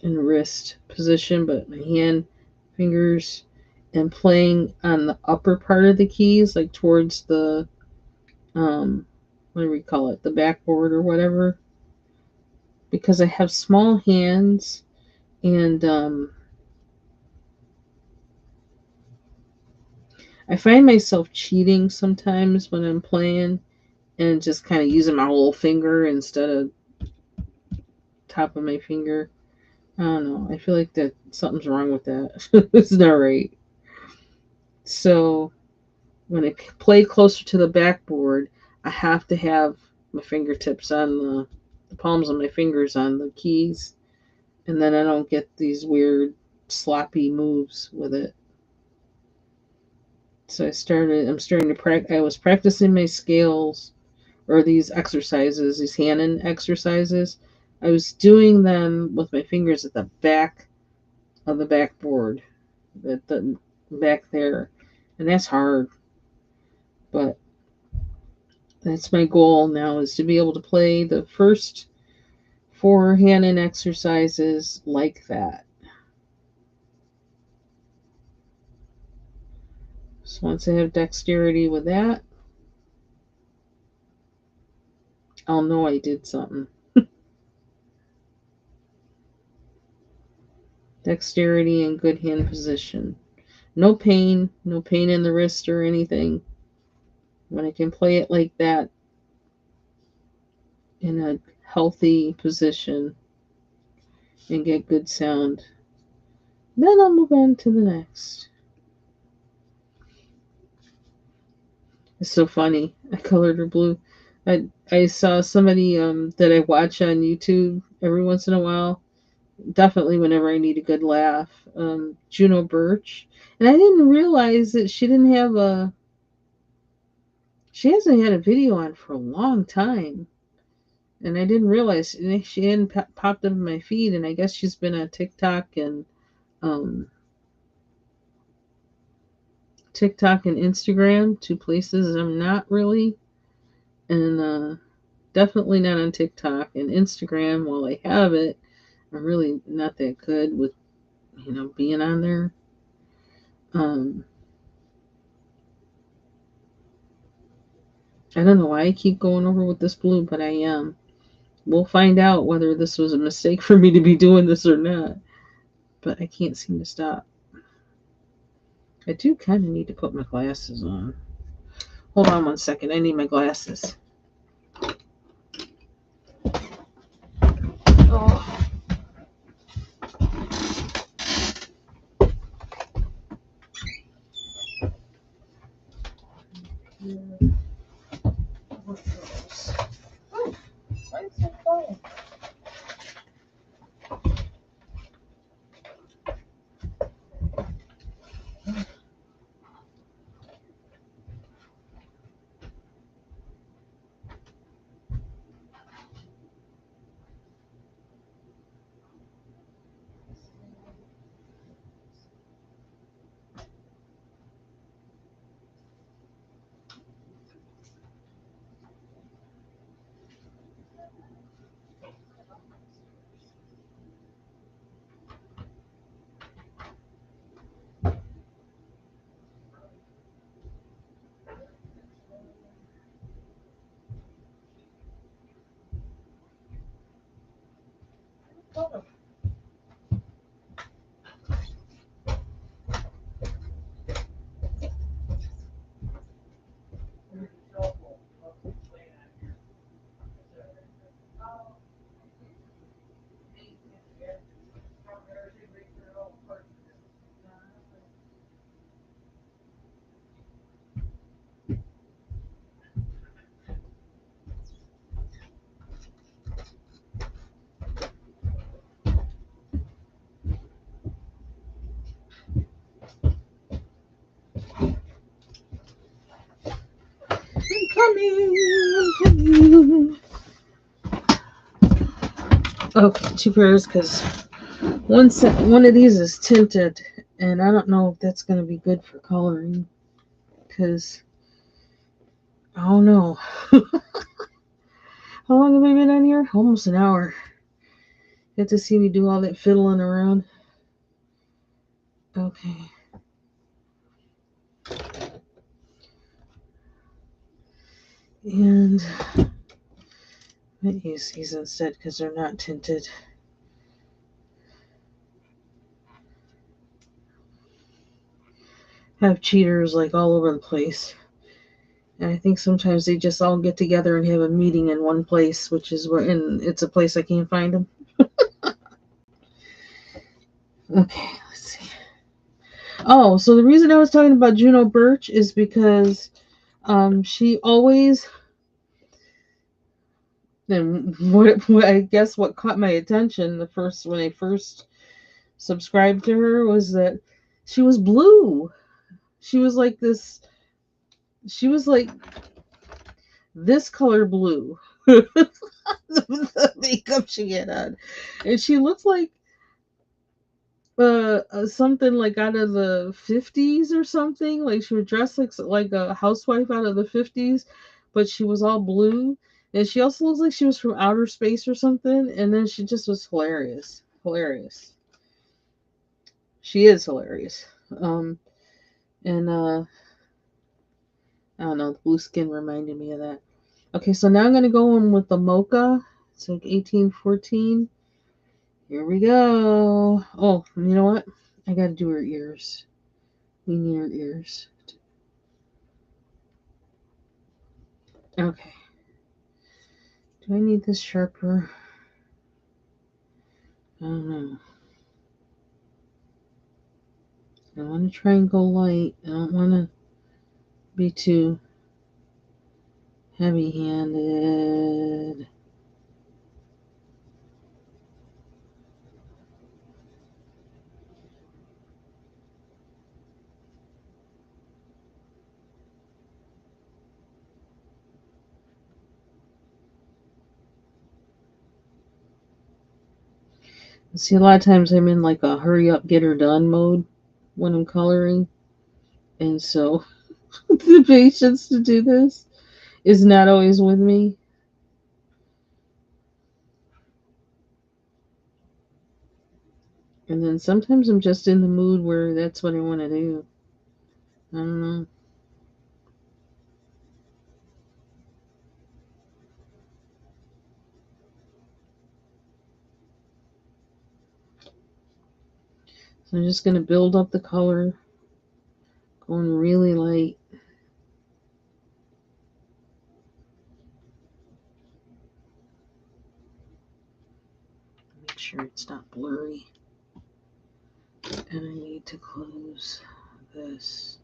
A: and wrist position, but my hand, fingers, and playing on the upper part of the keys, like towards the what do we call it, the backboard or whatever, because I have small hands and I find myself cheating sometimes when I'm playing and just kind of using my whole finger instead of top of my finger. I don't know. I feel like that something's wrong with that. It's not right. So when I play closer to the backboard, I have to have my fingertips on the palms of my fingers on the keys, and then I don't get these weird sloppy moves with it. So I'm starting to practice. I was practicing my scales or these exercises, these hand exercises. I was doing them with my fingers at the back of the backboard, at the back there, and that's hard. But that's my goal now is to be able to play the first four hand exercises like that. So once I have dexterity with that, I'll know I did something. Dexterity and good hand position. No pain, no pain in the wrist or anything. When I can play it like that in a healthy position and get good sound, then I'll move on to the next. It's so funny. I colored her blue. I saw somebody that I watch on YouTube every once in a while. Definitely whenever I need a good laugh. Juno Birch. And I didn't realize that she hasn't had a video on for a long time. And I didn't realize she hadn't popped up in my feed. And I guess she's been on um, TikTok and Instagram, two places I'm not really. And definitely not on TikTok and Instagram. While I have it, I'm really not that good with being on there. Um, I don't know why I keep going over with this blue, but I am. We'll find out whether this was a mistake for me to be doing this or not. But I can't seem to stop. I do kind of need to put my glasses on. Hold on one second. I need my glasses. Oh. I'm coming. Okay, 2 pairs because one of these is tinted, and I don't know if that's going to be good for coloring because I don't know. How long have I been on here? Almost an hour. You have to see me do all that fiddling around. Okay. And I might use these instead because they're not tinted. I have cheaters like all over the place. And I think sometimes they just all get together and have a meeting in one place, which is where, and it's a place I can't find them. Okay, let's see. Oh, so the reason I was talking about Juno Birch is because she always, and what I guess what caught my attention when I first subscribed to her was that she was blue. She was like this. She was like this color blue. The makeup she had on, and she looks like something like out of the 50s or something. Like she was dressed like a housewife out of the 50s, but she was all blue, and she also looks like she was from outer space or something. And then she just was hilarious. She is hilarious. And I don't know, the blue skin reminded me of that. Okay, so now I'm gonna go in with the mocha. It's like 1814. Here we go. Oh, you know what? I gotta do her ears. We need her ears. Okay. Do I need this sharper? I don't know. I want to try and go light. I don't want to be too heavy-handed. See, a lot of times I'm in like a hurry up, get her done mode when I'm coloring. And so the patience to do this is not always with me. And then sometimes I'm just in the mood where that's what I want to do. I don't know. So I'm just going to build up the color, going really light. Make sure it's not blurry. And I need to close this.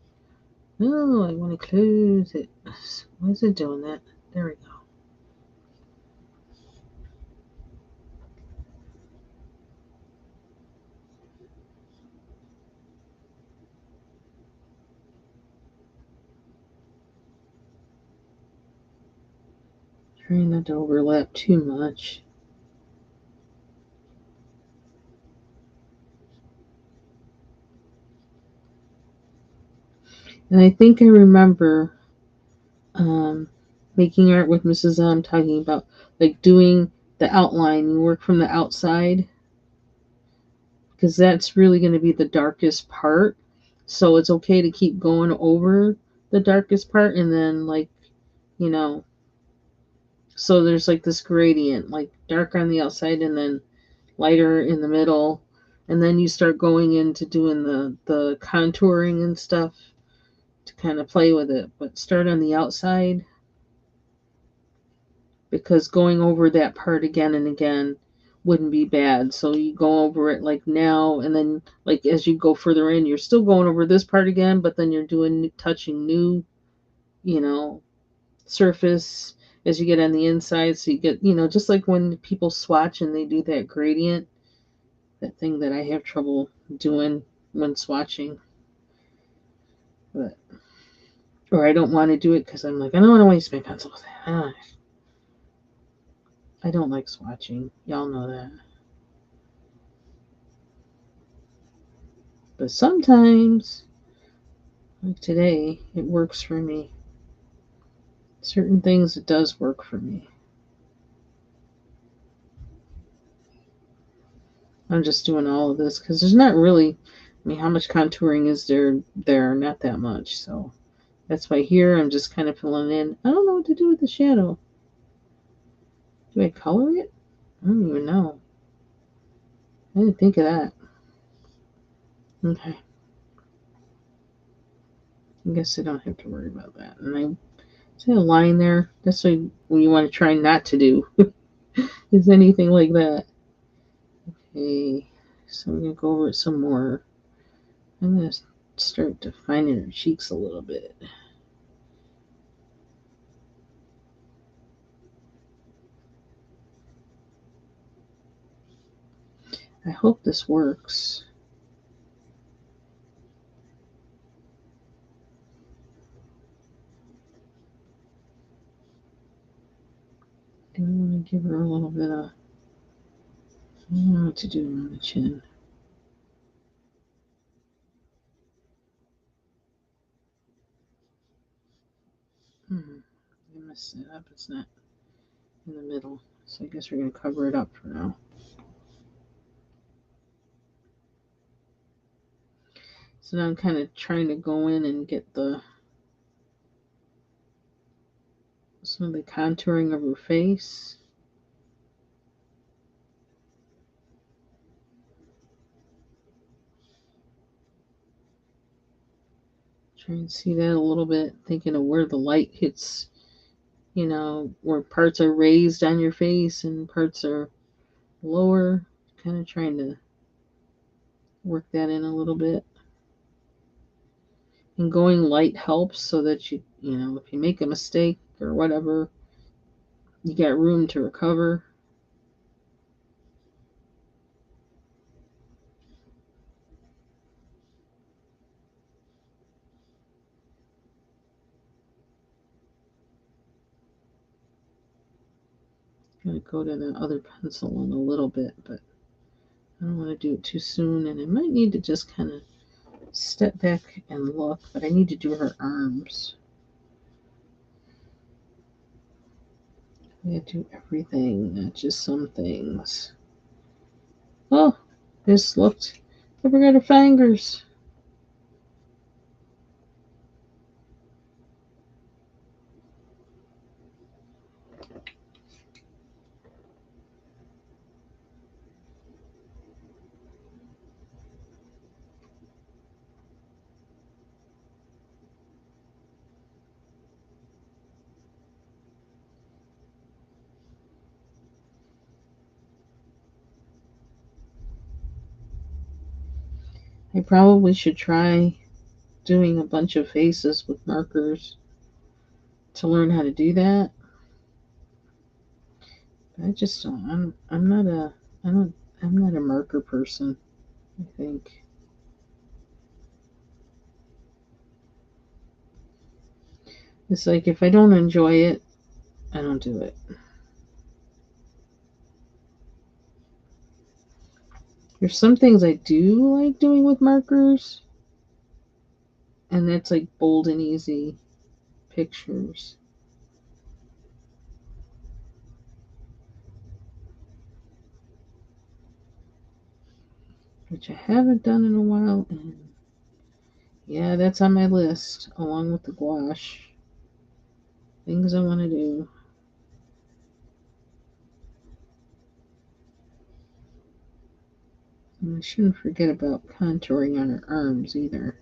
A: No, I want to close it. Why is it doing that? There we go. Trying not to overlap too much. And I think I remember making art with Mrs. M talking about like doing the outline. You work from the outside because that's really going to be the darkest part. So it's okay to keep going over the darkest part and then like, you know, so there's like this gradient, like dark on the outside and then lighter in the middle. And then you start going into doing the contouring and stuff to kind of play with it. But start on the outside because going over that part again and again wouldn't be bad. So you go over it like now, and then like as you go further in, you're still going over this part again, but then you're doing touching new, you know, surface as you get on the inside. So you get, you know, just like when people swatch and they do that gradient, that thing that I have trouble doing when swatching, but or I don't want to do it because I'm like I don't want to waste my pencil with that. I don't like swatching. Y'all know that. But sometimes, like today, it works for me. Certain things, it does work for me. I'm just doing all of this because there's not really, I mean, how much contouring is there? There, not that much. So that's why here I'm just kind of filling in. I don't know what to do with the shadow. Do I color it? I don't even know. I didn't think of that. Okay. I guess I don't have to worry about that. And I see a line there. That's what you want to try not to do. Is anything like that. Okay. So I'm going to go over it some more. I'm going to start defining her cheeks a little bit. I hope this works. I want to give her a little bit of, I don't know what to do on the chin. I messed it up. It's not in the middle. So I guess we're going to cover it up for now. So now I'm kind of trying to go in and get some of the contouring of her face. Try and see that a little bit, thinking of where the light hits, you know, where parts are raised on your face and parts are lower. Kind of trying to work that in a little bit. And going light helps so that you know, if you make a mistake or whatever, you got room to recover. I'm going to go to the other pencil in a little bit, but I don't want to do it too soon. And I might need to just kind of step back and look, but I need to do her arms. I do everything, not just some things. Oh, this looked. I forgot her fingers. I probably should try doing a bunch of faces with markers to learn how to do that. I just don't. I'm not a. I don't. I'm not a marker person. I think it's like if I don't enjoy it, I don't do it. There's some things I do like doing with markers, and that's like bold and easy pictures. Which I haven't done in a while, and yeah, that's on my list, along with the gouache. Things I want to do. And I shouldn't forget about contouring on her arms either.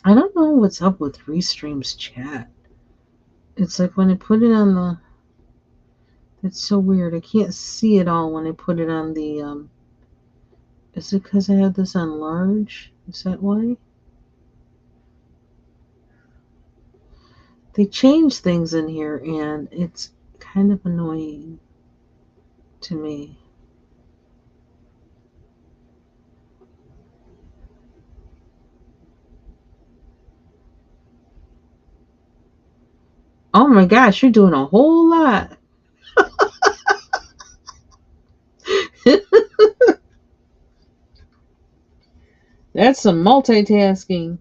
A: I don't know what's up with Restream's chat. It's like when I put it on the. It's so weird. I can't see it all when I put it on the. Is it because I have this on large? Is that why? They change things in here, and it's kind of annoying to me. Oh my gosh, you're doing a whole lot. That's some multitasking.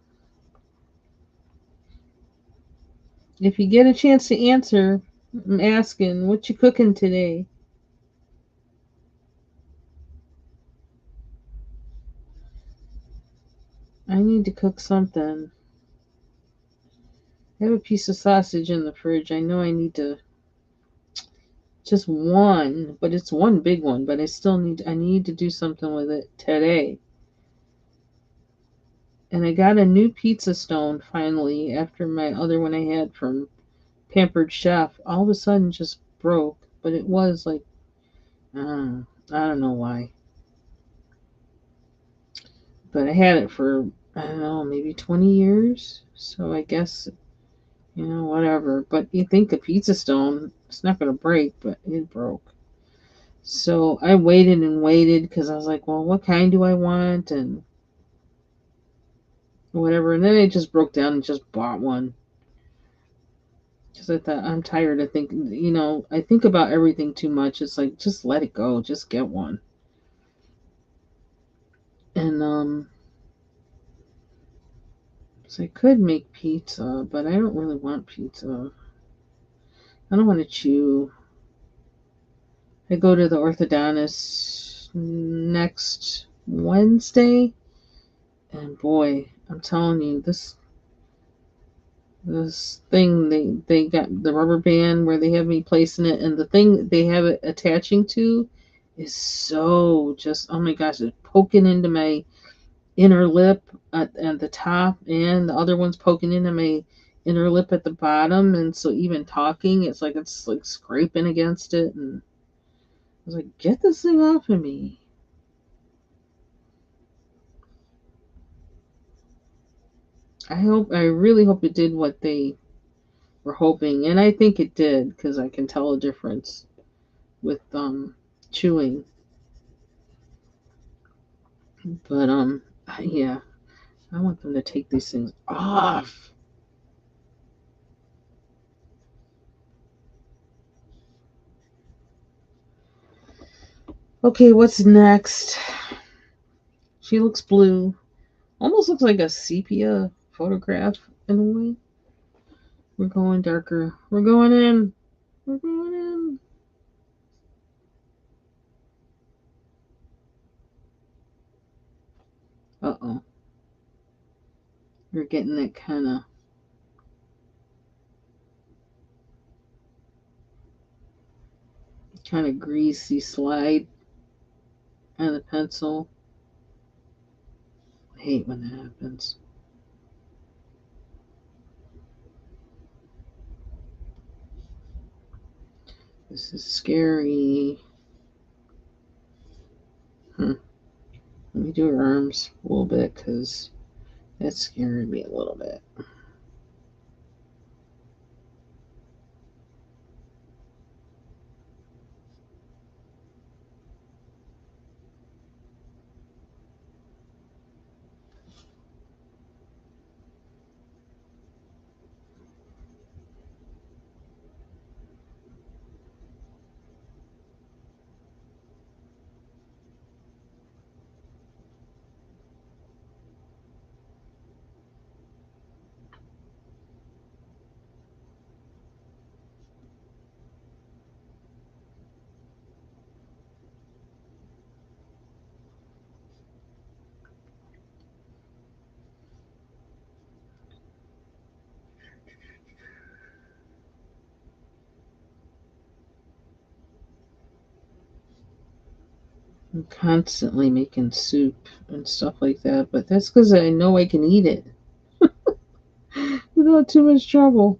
A: If you get a chance to answer, I'm asking, what you cooking today? I need to cook something. I have a piece of sausage in the fridge. I know I need to just one, but it's one big one, but I need to do something with it today. And I got a new pizza stone finally after my other one I had from Pampered Chef. All of a sudden just broke, but it was like I don't know why. But I had it for I don't know, maybe 20 years. So I guess whatever. But you think a pizza stone, it's not going to break, but it broke. So I waited and waited because I was like, well, what kind do I want? And whatever. And then I just broke down and just bought one. Because I thought, I'm tired of thinking, I think about everything too much. It's like, just let it go. Just get one. And, so I could make pizza, but I don't really want pizza. I don't want to chew. I go to the orthodontist next Wednesday. And boy, I'm telling you, this thing they got the rubber band where they have me placing it, and the thing they have it attaching to is so just oh my gosh, it's poking into my inner lip at the top, and the other one's poking into my inner lip at the bottom, and so even talking, it's like scraping against it, and I was like, get this thing off of me. I really hope it did what they were hoping, and I think it did because I can tell a difference with chewing. But yeah, I want them to take these things off. Okay, what's next? She looks blue. Almost looks like a sepia photograph in a way. We're going darker. We're going in. We're going in. Uh-oh. We're getting that kind of greasy slide on the pencil. I hate when that happens. This is scary. Let me do her arms a little bit because That scared me a little bit. I'm constantly making soup and stuff like that, but that's because I know I can eat it without too much trouble.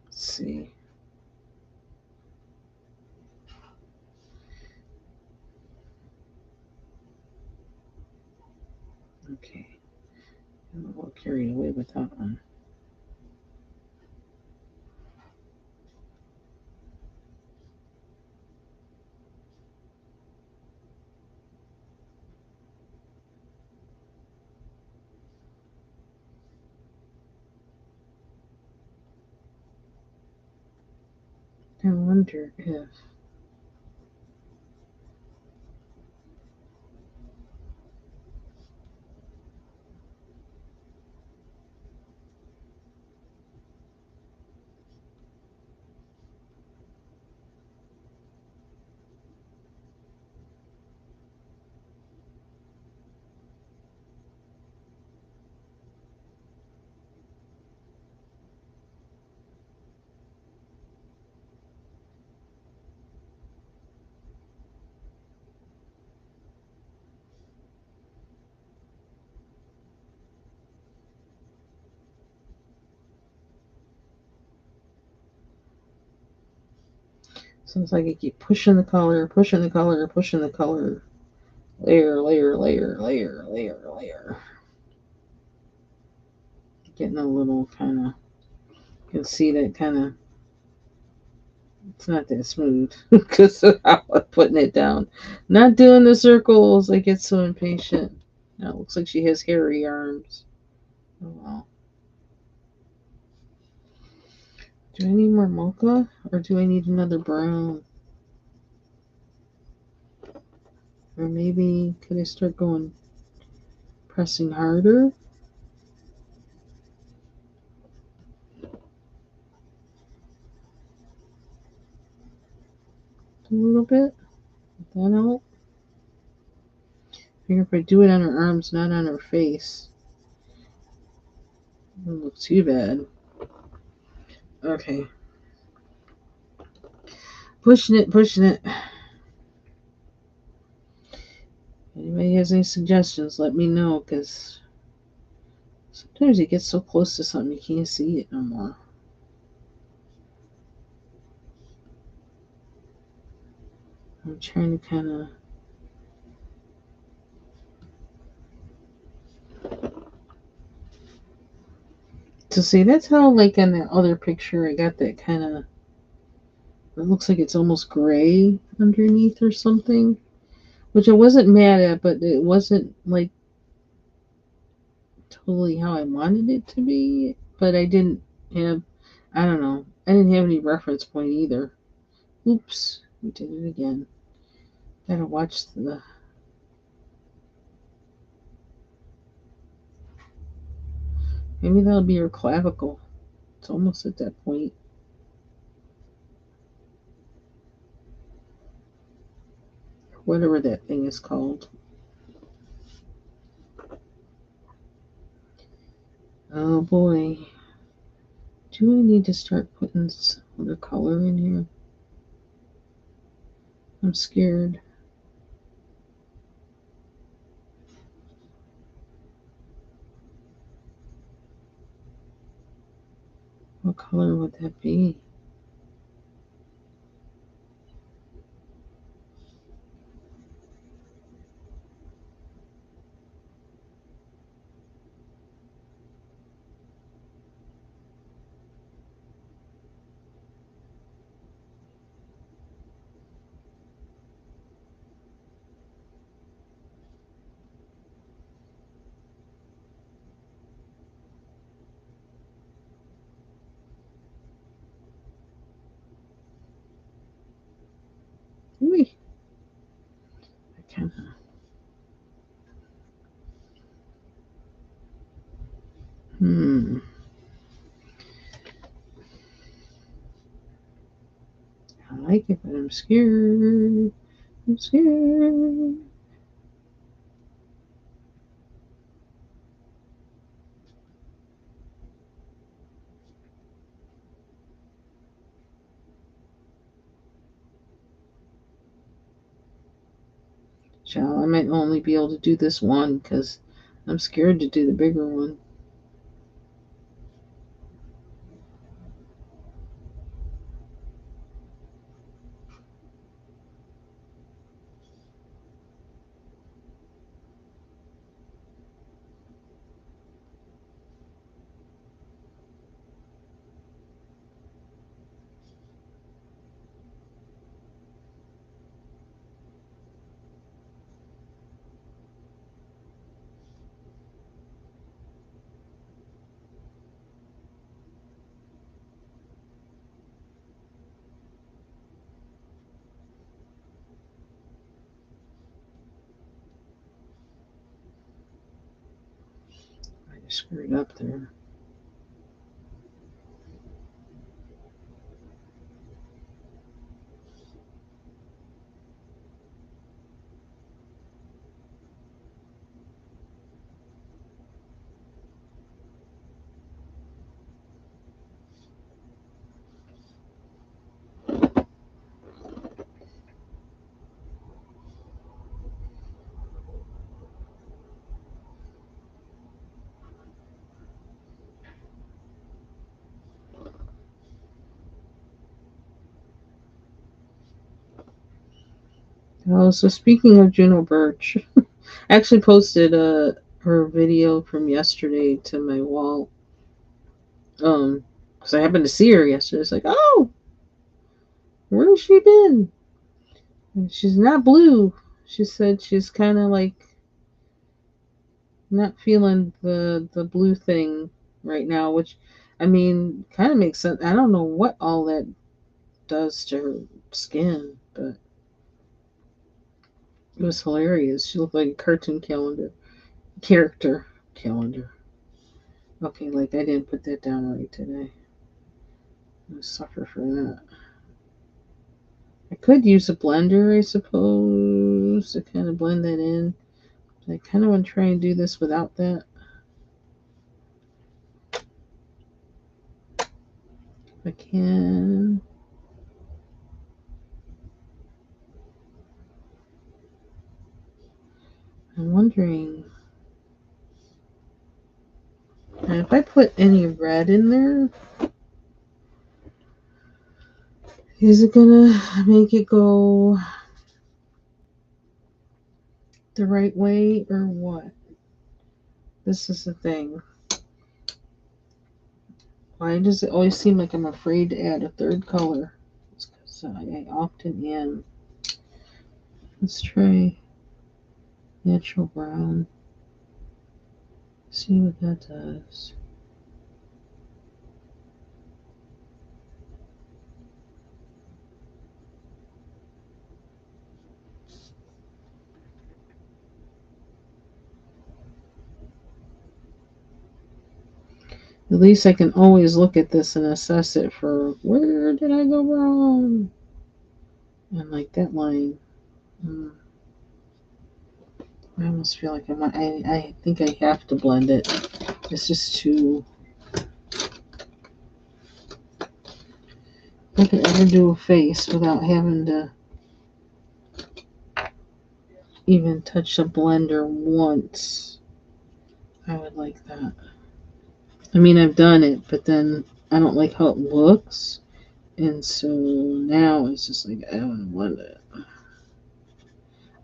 A: Let's see. Okay. I'm a little carried away with that one. I wonder if. Sounds like I keep pushing the color, pushing the color, pushing the color. Layer, layer, layer, layer, layer, layer. Getting a little kind of. You can see that kind of. It's not that smooth because of how I'm putting it down. Not doing the circles. I get so impatient. Now it looks like she has hairy arms. Oh well. Do I need more mocha or do I need another brown? Or maybe could I start going pressing harder a little bit? That help? I figure if I do it on her arms, not on her face, it doesn't look too bad. Okay. Pushing it, pushing it. Anybody has any suggestions, let me know, because sometimes you get so close to something you can't see it no more. I'm trying to kind of. To see, that's how, like, in that other picture, I got that kind of. It looks like it's almost gray underneath or something, which I wasn't mad at, but it wasn't, like, totally how I wanted it to be. But I didn't have. I don't know. I didn't have any reference point either. Oops. We did it again. Gotta watch the. Maybe that'll be her clavicle. It's almost at that point. Whatever that thing is called. Oh boy. Do I need to start putting some other color in here? I'm scared. What color would that be? Ooh, I kind of. I like it, but I'm scared. I'm scared. Child, I might only be able to do this one because I'm scared to do the bigger one. I just screwed up there. Oh, so speaking of Juno Birch, I actually posted her video from yesterday to my wall. Because I happened to see her yesterday. It's like, oh, where's she been? And she's not blue. She said she's kind of like not feeling the blue thing right now, which I mean kind of makes sense. I don't know what all that does to her skin, but it was hilarious. She looked like a cartoon calendar. Okay, like I didn't put that down right today. I'm gonna suffer for that. I could use a blender, I suppose, to kind of blend that in. I kind of want to try and do this without that. If I can. I'm wondering if I put any red in there, is it gonna make it go the right way or what? This is the thing. Why does it always seem like I'm afraid to add a third color? It's because I often am. Let's try natural brown. See what that does. At least I can always look at this and assess it for where did I go wrong? And like that line. I almost feel like I think I have to blend it. It's just too. I could ever do a face without having to even touch the blender once. I would like that. I mean, I've done it, but then I don't like how it looks. And so now it's just like, I don't want it.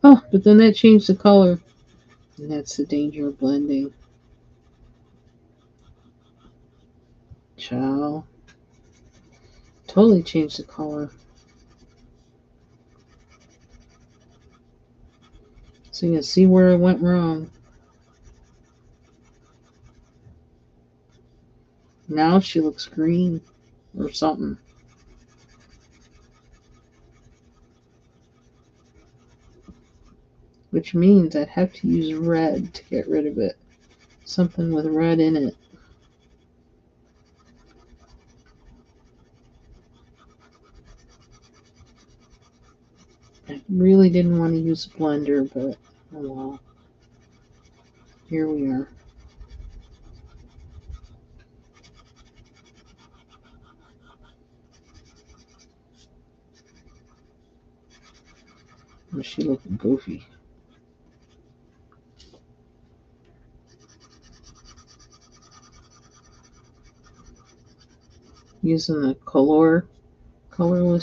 A: Oh, but then that changed the color. And that's the danger of blending. Ciao. Totally changed the color. So you can see where I went wrong. Now she looks green or something. Which means I'd have to use red to get rid of it. Something with red in it. I really didn't want to use a blender, but oh well. Here we are. Oh, she looking goofy. Using the colorless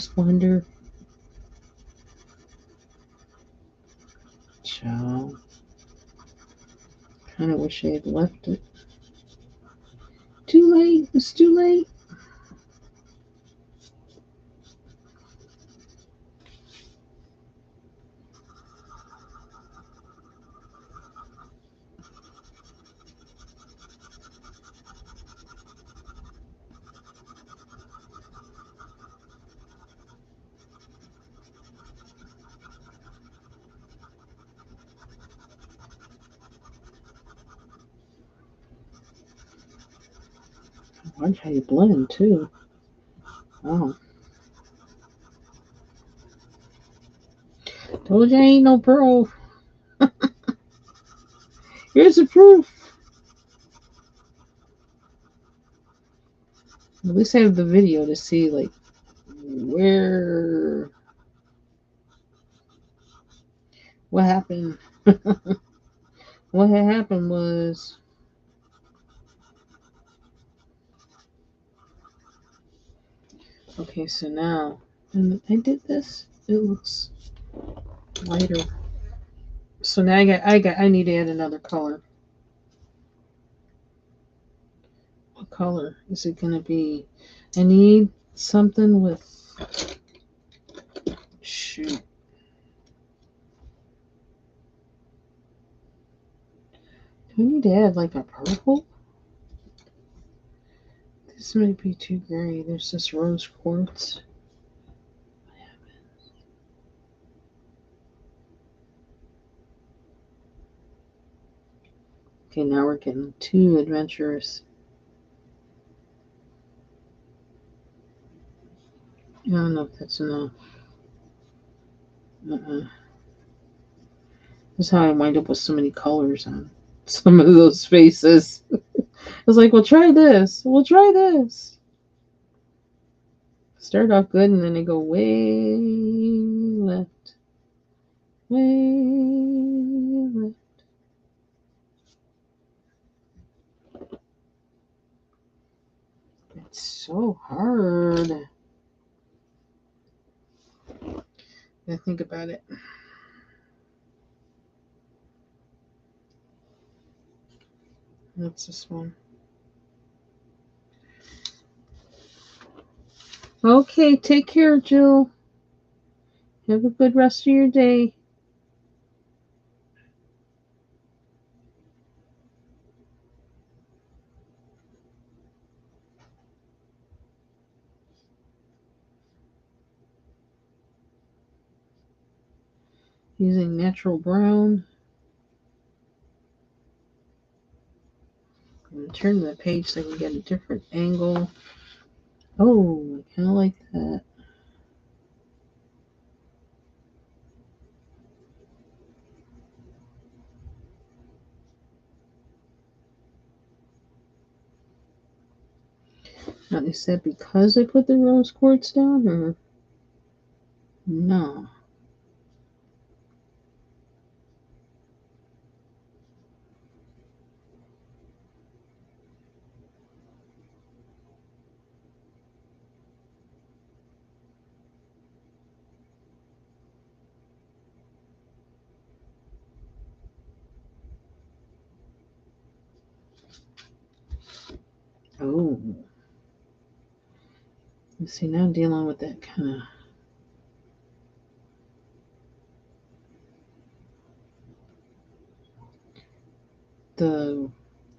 A: blender. Ciao. Kinda wish I had left it. Too late. It's too late. Watch how you blend too. Oh. Told you I ain't no pro. Here's the proof. At least I have the video to see like where what happened. What had happened was okay, so now when I did this, it looks lighter. So now I need to add another color. What color is it gonna be? I need something with shoot. Do we need to add like a purple? This might be too gray. There's this rose quartz. Okay, now we're getting too adventurous. I don't know if that's enough. This is how I wind up with so many colors on some of those faces. I was like, well, try this. We'll try this. Start off good, and then they go way left. Way left. It's so hard. I think about it. That's this one. Okay, take care, Jill. Have a good rest of your day. Using natural brown. I'm gonna turn the page so I can get a different angle. Oh, I kind of like that. Now, is that because I put the rose quartz down, or no? Oh, let's see, now I'm dealing with that kind of the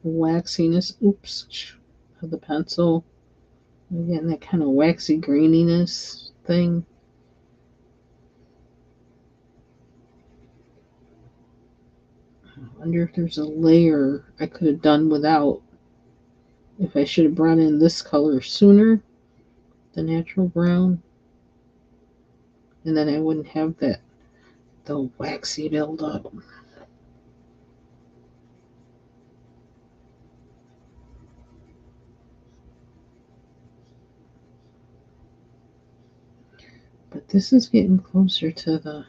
A: waxiness, oops, of the pencil. I'm getting that kind of waxy graininess thing. I wonder if there's a layer I could have done without. If I should have brought in this color sooner, the natural brown, and then I wouldn't have that the waxy buildup. But this is getting closer to the,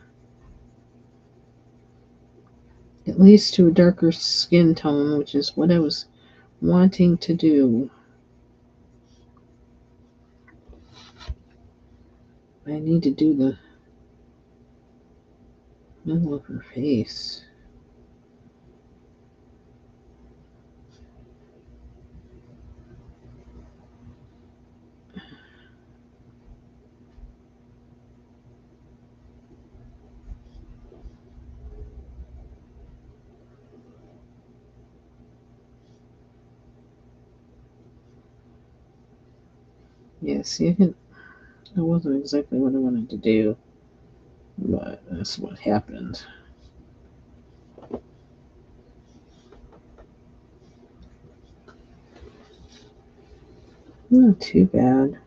A: at least to a darker skin tone, which is what I was wanting to do. I need to do the middle of her face. Yeah, see, that wasn't exactly what I wanted to do, but that's what happened. Not too bad.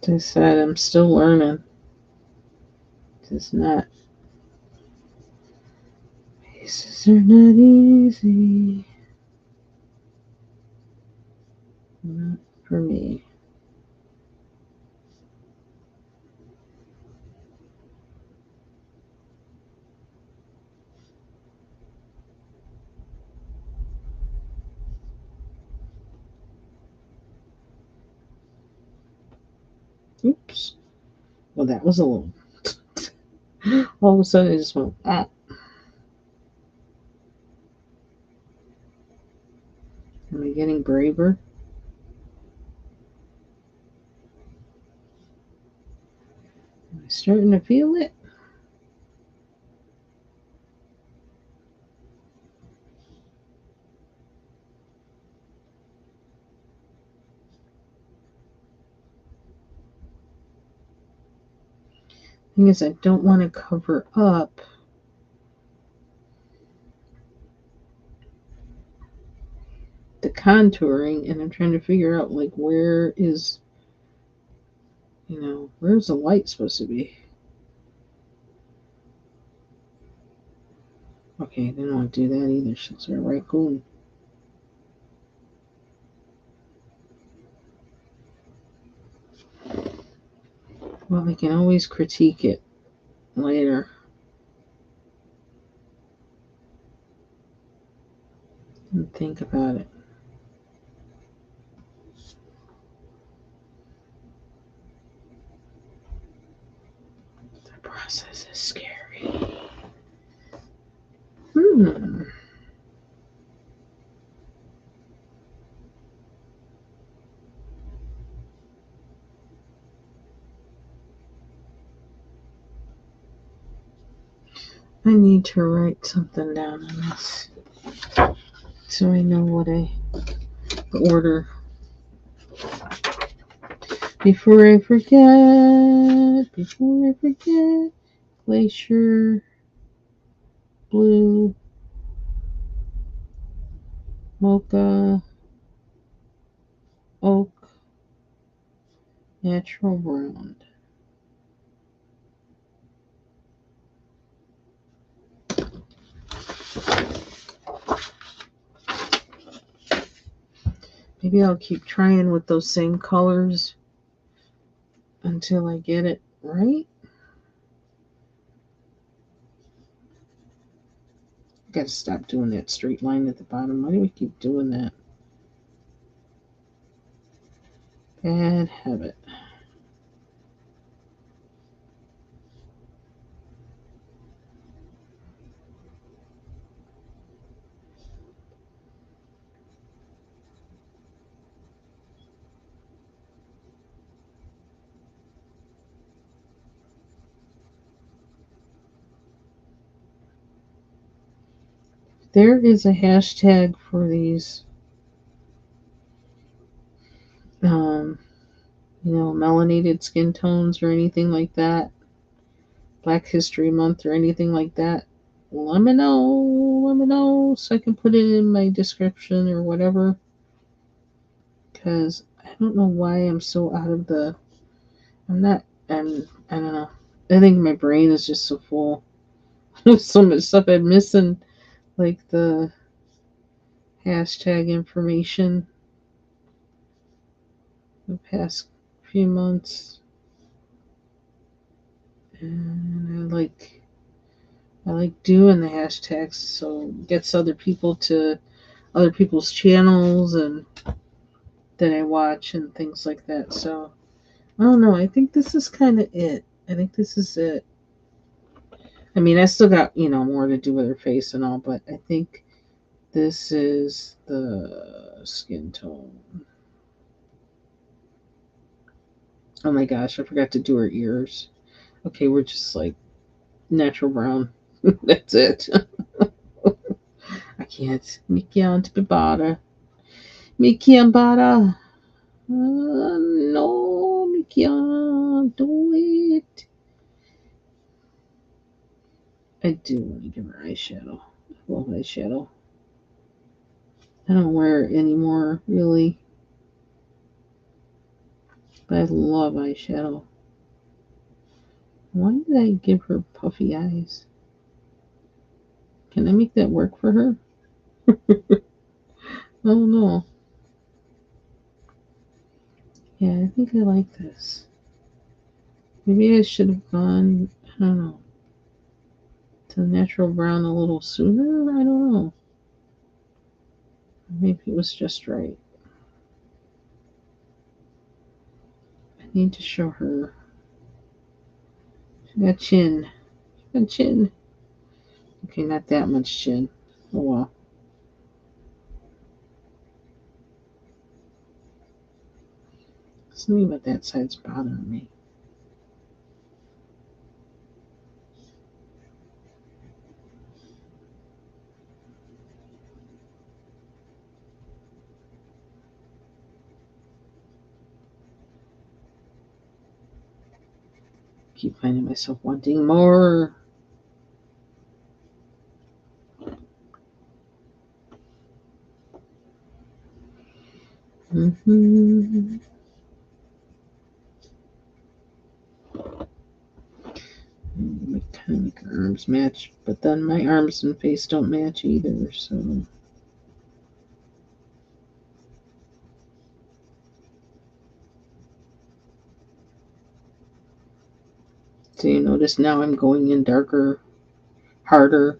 A: As I said, I'm still learning. It's not, faces are not easy. Not for me. Oops. Well, that was a little. All of a sudden, I just went, ah. Am I getting braver? Am I starting to feel it? Thing is, I don't want to cover up the contouring, and I'm trying to figure out, like, where is, where's the light supposed to be? Okay, I didn't want to do that either. She looks like a raccoon. Well, I can always critique it later and think about it. The process is scary. I need to write something down on this so I know what I order. Before I forget, Glacier, Blue, Mocha, Oak, Natural Brown. Maybe I'll keep trying with those same colors until I get it right. Gotta stop doing that straight line at the bottom. Why do we keep doing that? Bad habit. There is a hashtag for these, um, melanated skin tones or anything like that, Black History Month or anything like that. Let me know so I can put it in my description or whatever. Because I don't know why I'm so out of the. I'm not. I don't know. I think my brain is just so full with so much stuff I'm missing, like the hashtag information the past few months. And I like doing the hashtags so it gets other people's channels and that I watch and things like that. So I don't know. I think this is kind of it. I think this is it. I mean, I still got more to do with her face and all, but I think this is the skin tone. Oh my gosh, I forgot to do her ears. Okay, we're just like natural brown. That's it. I can't. Mi can't be bothered. Me can't bother. No, me can't do it. I do want to give her eyeshadow. I love eyeshadow. I don't wear it anymore, really. But I love eyeshadow. Why did I give her puffy eyes? Can I make that work for her? Oh no. Yeah, I think I like this. Maybe I should have gone, I don't know, to the natural brown a little sooner? I don't know. Maybe it was just right. I need to show her. She got chin. She got chin. Okay, not that much chin. Oh well. Something about that side's bothering me. Keep finding myself wanting more. Mm-hmm. Kind of make her arms match, but then my arms and face don't match either, so. So you notice now I'm going in darker, harder.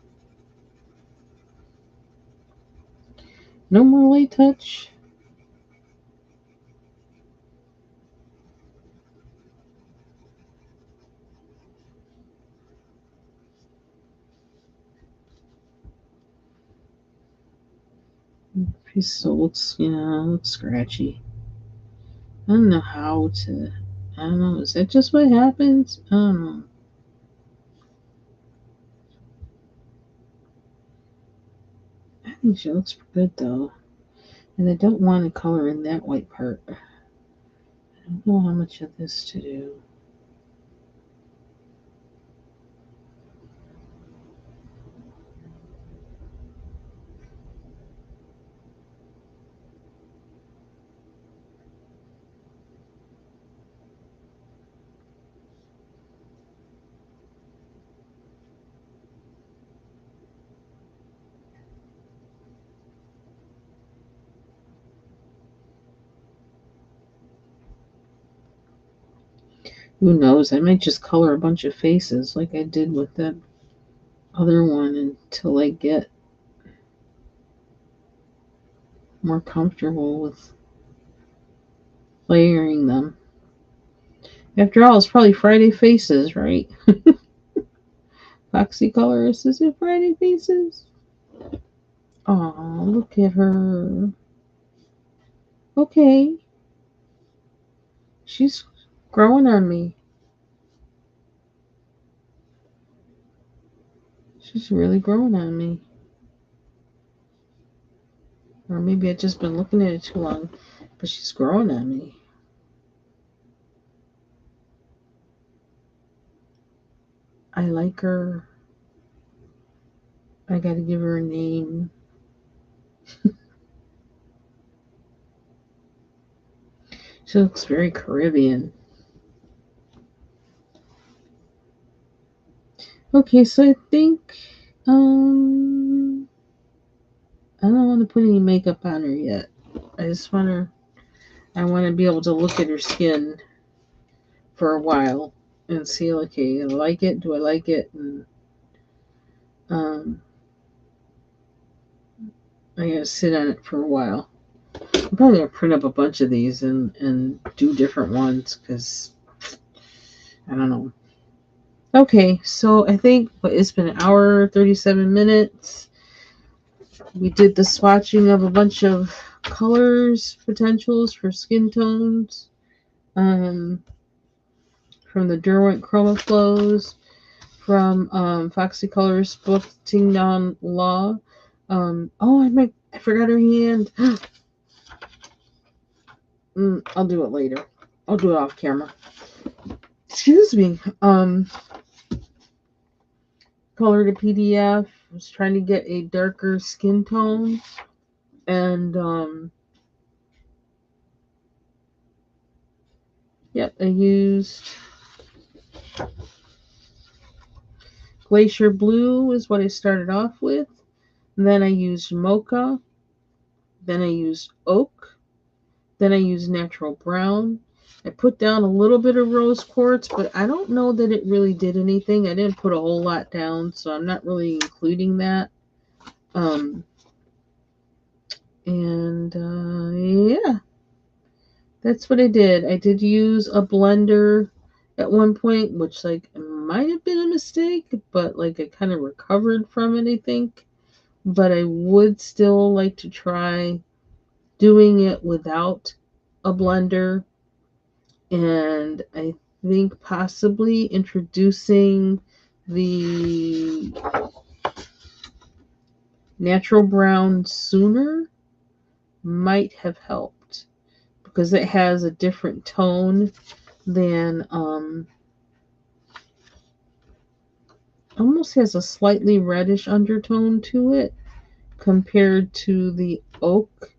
A: No more light touch. Face still looks, looks scratchy. I don't know how to. I don't know. Is that just what happens? I don't know. I think she looks good though. And I don't want to color in that white part. I don't know how much of this to do. Who knows? I might just color a bunch of faces like I did with that other one until I get more comfortable with layering them. After all, it's probably Friday Faces, right? Foxy colorist, is it Friday Faces? Aw, look at her. Okay, she's growing on me. She's really growing on me. Or maybe I've just been looking at it too long. But she's growing on me. I like her. I gotta give her a name. She looks very Caribbean. Okay, so I think I don't want to put any makeup on her yet. I just want her. I want to be able to look at her skin for a while and see, okay, do I like it? Do I like it? And um, I gotta sit on it for a while. I'm probably gonna print up a bunch of these and do different ones because I don't know. Okay, so I think it's been an hour 37 minutes. We did the swatching of a bunch of colors, potentials for skin tones. Um, from the Derwent Chroma Flows, from Foxy Colors book Ting Nan Law. I forgot her hand. I'll do it later. I'll do it off camera. Excuse me. Color to PDF. I was trying to get a darker skin tone, and I used Glacier Blue is what I started off with. And then I used Mocha. Then I used Oak. Then I used Natural Brown. I put down a little bit of Rose Quartz, but I don't know that it really did anything. I didn't put a whole lot down, so I'm not really including that. Yeah, that's what I did. I did use a blender at one point, which might have been a mistake, but I kind of recovered from it, I think. But I would still like to try doing it without a blender, and I think possibly introducing the natural brown sooner might have helped because it has a different tone than almost has a slightly reddish undertone to it compared to the oak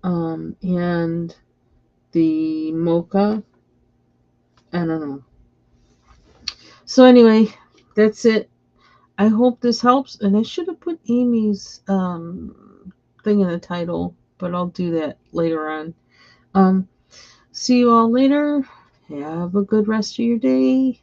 A: and the mocha. I don't know. So anyway, that's it. I hope this helps, and I should have put Amy's thing in the title, but I'll do that later on. See you all later. Have a good rest of your day.